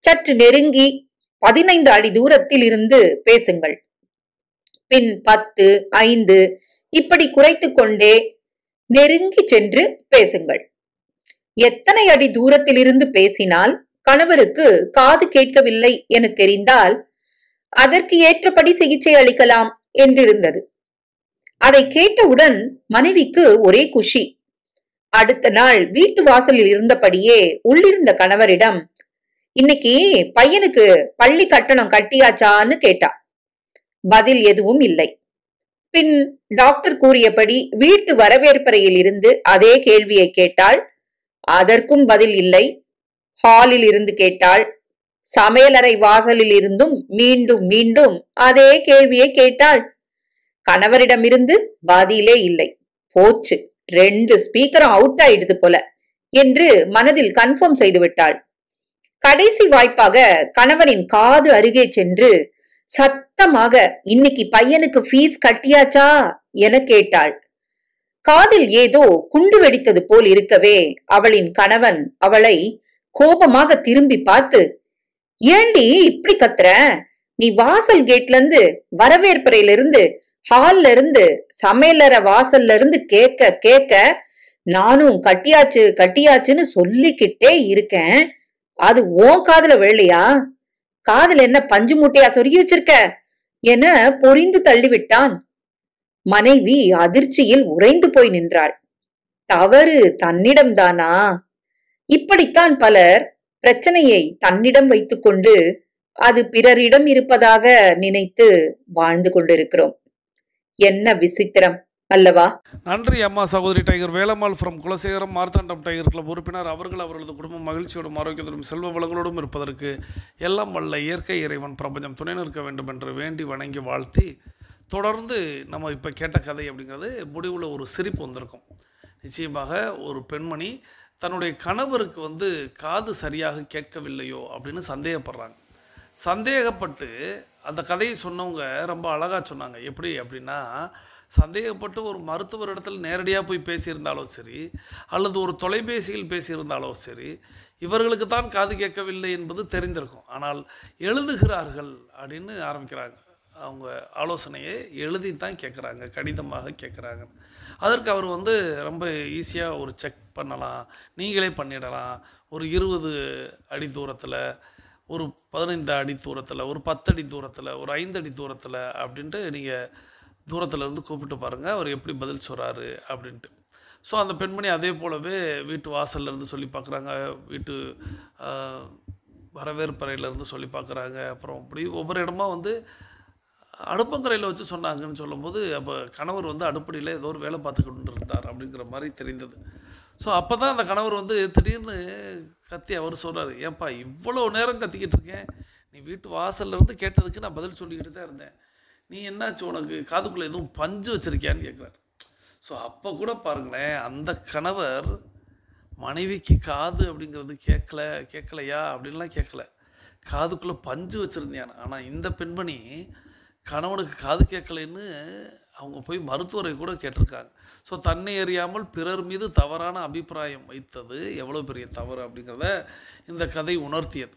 சற்று நெருங்கி 15 அடி தூரத்தில் இருந்து பேசுங்கள், பின் 10, 5 இப்படி குறைத்து கொண்டே நெருங்கி சென்று பேசுங்கள். எத்தனை அடி தூரத்தில் இருந்து பேசினால் கணவருக்கு காது கேட்கவில்லை என தெரிந்தால் அதற்கு ஏற்றபடி சிகிச்சை அளிக்கலாம் என்றிருந்தது. அதை கேட்டவுடன் மனைவிக்கு ஒரே குஷி. அடுத்த நாள் வீட்டு வாசலில் இருந்தபடியே உள்ளிருந்த கணவரிடம், இன்னைக்கு பையனுக்கு பள்ளி கட்டணம் கட்டியாச்சான்னு கேட்டா. பதில் எதுவும் இல்லை. பின் டாக்டர் கூறியபடி வீட்டு வரவேற்பறையில் இருந்து அதே கேள்வியை கேட்டாள். அதற்கும் பதில் இல்லை. ஹாலில் இருந்து கேட்டாள். சமையலறை வாசலில் இருந்தும் மீண்டும் மீண்டும் அதே கேள்வியை கேட்டாள். கணவரிடமிருந்து பதிலே இல்லை. போச்சு, 2 ஸ்பீக்கரும் அவுட் ஆயிடுது போல என்று மனதில் கன்ஃபார்ம் செய்து விட்டாள். கடைசி வாய்ப்பாக கணவனின் காது அருகே சென்று சத்தமாக, இன்னைக்கு பையனுக்கு ஃபீஸ் கட்டியாச்சா என கேட்டாள். காதில் ஏதோ குண்டு வெடித்தது போல் இருக்கவே அவளின் கணவன் அவளை கோபமாக திரும்பி பார்த்து, ஏண்டி இப்படி கத்துற? நீ வாசல் கேட்ல இருந்து, வரவேற்பறையில இருந்து, ஹால்ல இருந்து, சமையலற வாசல்ல இருந்து கேட்க கேட்க நானும் கட்டியாச்சு கட்டியாச்சுன்னு சொல்லிக்கிட்டே இருக்கேன். அது உன் காதுல விழலையா? காதுல என்ன பஞ்சு மூட்டையா சொருகி வச்சிருக்க என பொறிந்து தள்ளிவிட்டான். மனைவி அதிர்ச்சியில் உறைந்து போய் நின்றாள். தவறு தன்னிடம்தானா? இப்படித்தான் பலர் பிரச்சனையை தன்னிடம் வைத்துக்கொண்டு அது பிறரிடம் இருப்பதாக நினைத்து வாழ்ந்து கொண்டிருக்கிறோம். என்ன விசித்திரம் அல்லவா? நன்றி அம்மா சகோதரி tiger Velammal from Kulasekaram Marthandam tiger club உறுப்பினர் அவர்கள் அவர்களது குடும்பம் மகிழ்ச்சியோடும் ஆரோக்கியத்தோடும் செல்வ வளங்களோடும் இருப்பதற்கு எல்லாம் வல்ல இயற்கை இறைவன் பிரபஞ்சம் துணை நிற்க வேண்டும் என்று வேண்டி வணங்கி வாழ்த்தி, தொடர்ந்து நம்ம இப்போ கேட்ட கதை அப்படிங்கிறது முடிவில் ஒரு சிரிப்பு வந்திருக்கும். நிச்சயமாக ஒரு பெண்மணி தன்னுடைய கணவருக்கு காது சரியாக கேட்கவில்லையோ அப்படின்னு சந்தேகப்படுறாங்க. சந்தேகப்பட்டு அந்த கதையை சொன்னவங்க ரொம்ப அழகாக சொன்னாங்க. எப்படி அப்படின்னா, சந்தேகப்பட்டு ஒரு மருத்துவர் இடத்துல நேரடியாக போய் பேசியிருந்தாலும் சரி, அல்லது ஒரு தொலைபேசியில் பேசியிருந்தாலும் சரி, இவர்களுக்கு தான் காது கேட்கவில்லை என்பது தெரிந்திருக்கும். ஆனால் எழுதுகிறார்கள் அப்படின்னு ஆரம்பிக்கிறாங்க. அவங்க ஆலோசனையை எழுதி தான் கேட்குறாங்க, கடிதமாக கேட்குறாங்க. அதற்கு அவர் ரொம்ப ஈஸியாக ஒரு செக் பண்ணலாம், நீங்களே பண்ணிடலாம். ஒரு 20 அடி தூரத்தில், ஒரு 15 அடி தூரத்தில், ஒரு 10 அடி தூரத்தில், ஒரு 5 அடி தூரத்தில் அப்படின்ட்டு நீங்கள் தூரத்துலேருந்து கூப்பிட்டு பாருங்கள் அவர் எப்படி பதில் சொல்கிறாரு அப்படின்ட்டு. ஸோ அந்த பெண்மணி அதே போலவே வீட்டு வாசல்லேருந்து சொல்லி பார்க்குறாங்க, வீட்டு வரவேற்பறையிலேருந்து சொல்லி பார்க்குறாங்க. அப்புறம் இப்படி ஒவ்வொரு இடமா அடுப்பங்கரையில் வச்சு சொன்னாங்கன்னு சொல்லும்போது, அப்போ கணவர் அடுப்படியில் ஏதோ ஒரு வேலை பார்த்துக்கிட்டு இருந்தார் அப்படிங்கிற மாதிரி தெரிந்தது. ஸோ அப்போ தான் அந்த கணவர் திடீர்னு கத்தி அவர் சொல்கிறார், ஏன்பா இவ்வளோ நேரம் கத்திக்கிட்டு இருக்கேன், நீ வீட்டு வாசல்லேருந்து கேட்டதுக்கு நான் பதில் சொல்லிக்கிட்டு தான் இருந்தேன், நீ என்னாச்சு, உனக்கு காதுக்குள்ளே எதுவும் பஞ்சு வச்சுருக்கியான்னு கேட்குறாரு. ஸோ அப்போ கூட பாருங்களேன், அந்த கணவர் மனைவிக்கு காது அப்படிங்கிறது கேட்கலையா அப்படின்லாம் கேட்கல, காதுக்குள்ளே பஞ்சு வச்சுருந்தியான். ஆனால் இந்த பெண்மணி கணவனுக்கு காது கேட்கலைன்னு அவங்க போய் மருத்துவரை கூட கேட்டிருக்காங்க. ஸோ தன்னை அறியாமல் பிறர் மீது தவறான அபிப்பிராயம் வைத்தது எவ்வளோ பெரிய தவறு அப்படிங்கிறத இந்த கதை உணர்த்தியது.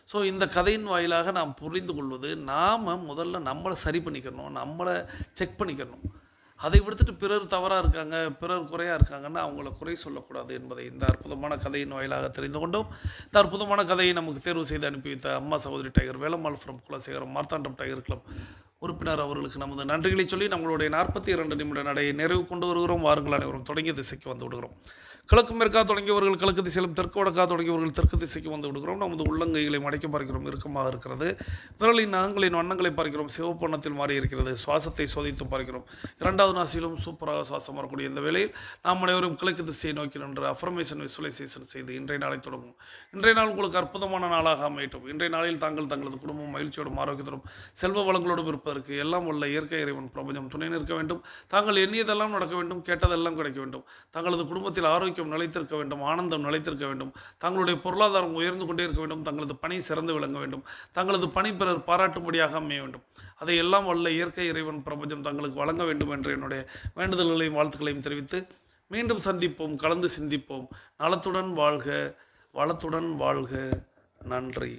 ஸோ இந்த கதையின் வாயிலாக நாம் புரிந்து கொள்வது, நாம் முதல்ல நம்மளை சரி பண்ணிக்கணும், நம்மளை செக் பண்ணிக்கணும். அதை விடுத்துட்டு பிறர் தவறாக இருக்காங்க, பிறர் குறையாக இருக்காங்கன்னா அவங்கள குறை சொல்லக்கூடாது என்பதை இந்த அற்புதமான கதையின் வாயிலாக தெரிந்து கொண்டோம். இந்த அற்புதமான கதையை நமக்கு தேர்வு செய்து அனுப்பி வைத்த அம்மா சகோதரி tiger Velammal from Kulasekaram Marthandam tiger club உறுப்பினர் அவர்களுக்கு நமது நன்றிகளை சொல்லி நம்மளுடைய 42 நிமிட நடையை நிறைவு கொண்டு வருகிறோம். வாருங்கள் அனைவரும் தொடங்கிய திசைக்கு வந்து விடுகிறோம். கிழக்கு மேற்கா தொடங்கியவர்கள் கிழக்கு திசையிலும் தெற்கு வடக்கா தொடங்கியவர்கள் தெற்கு திசைக்கு வந்து விடுகிறோம். நமது உள்ளங்கைகளை மடக்கி பார்க்கிறோம், இறுக்கமாக இருக்கிறது. விரலின் நகங்களின் வண்ணங்களை பார்க்கிறோம், சிவப்பு வண்ணத்தில் மாறி இருக்கிறது. சுவாசத்தை சோதித்து பார்க்கிறோம். 2வது நாசியிலும் சூப்பராக சுவாசம் வரக்கூடிய இந்த வேளையில் நாம் அனைவரும் கிழக்கு திசையை நோக்கி நின்று அஃபர்மேஷன் விசுவலைசேஷன் செய்து இன்றைய நாளை தொடங்கும். இன்றைய நாள் உங்களுக்கு அற்புதமான நாளாக அமையட்டும். இன்றைய நாளில் தாங்கள் தங்களது குடும்பம் மகிழ்ச்சியோடும் ஆரோக்கியத்தோடும் செல்வ வளங்களோடும் இருப்பதற்கு எல்லாம் உள்ள இயற்கை இறைவன் பிரபஞ்சம் துணை நிற்க வேண்டும். தாங்கள் எண்ணியதெல்லாம் நடக்க வேண்டும், கேட்டதெல்லாம் கிடைக்க வேண்டும். தங்களது குடும்பத்தில் ஆரோக்கியம் நிலைத்திருக்க வேண்டும், ஆனந்தம் நிலைத்திருக்க வேண்டும். தங்களுடைய பொருளாதாரம் உயர்ந்து கொண்டே இருக்க வேண்டும். தங்களது பணி சிறந்து விளங்க வேண்டும். தங்களது பணி பிறர் பாராட்டும்படியாக அமைய வேண்டும். அதையெல்லாம் வல்ல இயற்கை இறைவன் பிரபஞ்சம் தங்களுக்கு வழங்க வேண்டும் என்று என்னுடைய வேண்டுதல்களையும் வாழ்த்துக்களையும் தெரிவித்து மீண்டும் சந்திப்போம், கலந்து சிந்திப்போம். நலத்துடன் வாழ்க, வளத்துடன் வாழ்க. நன்றி.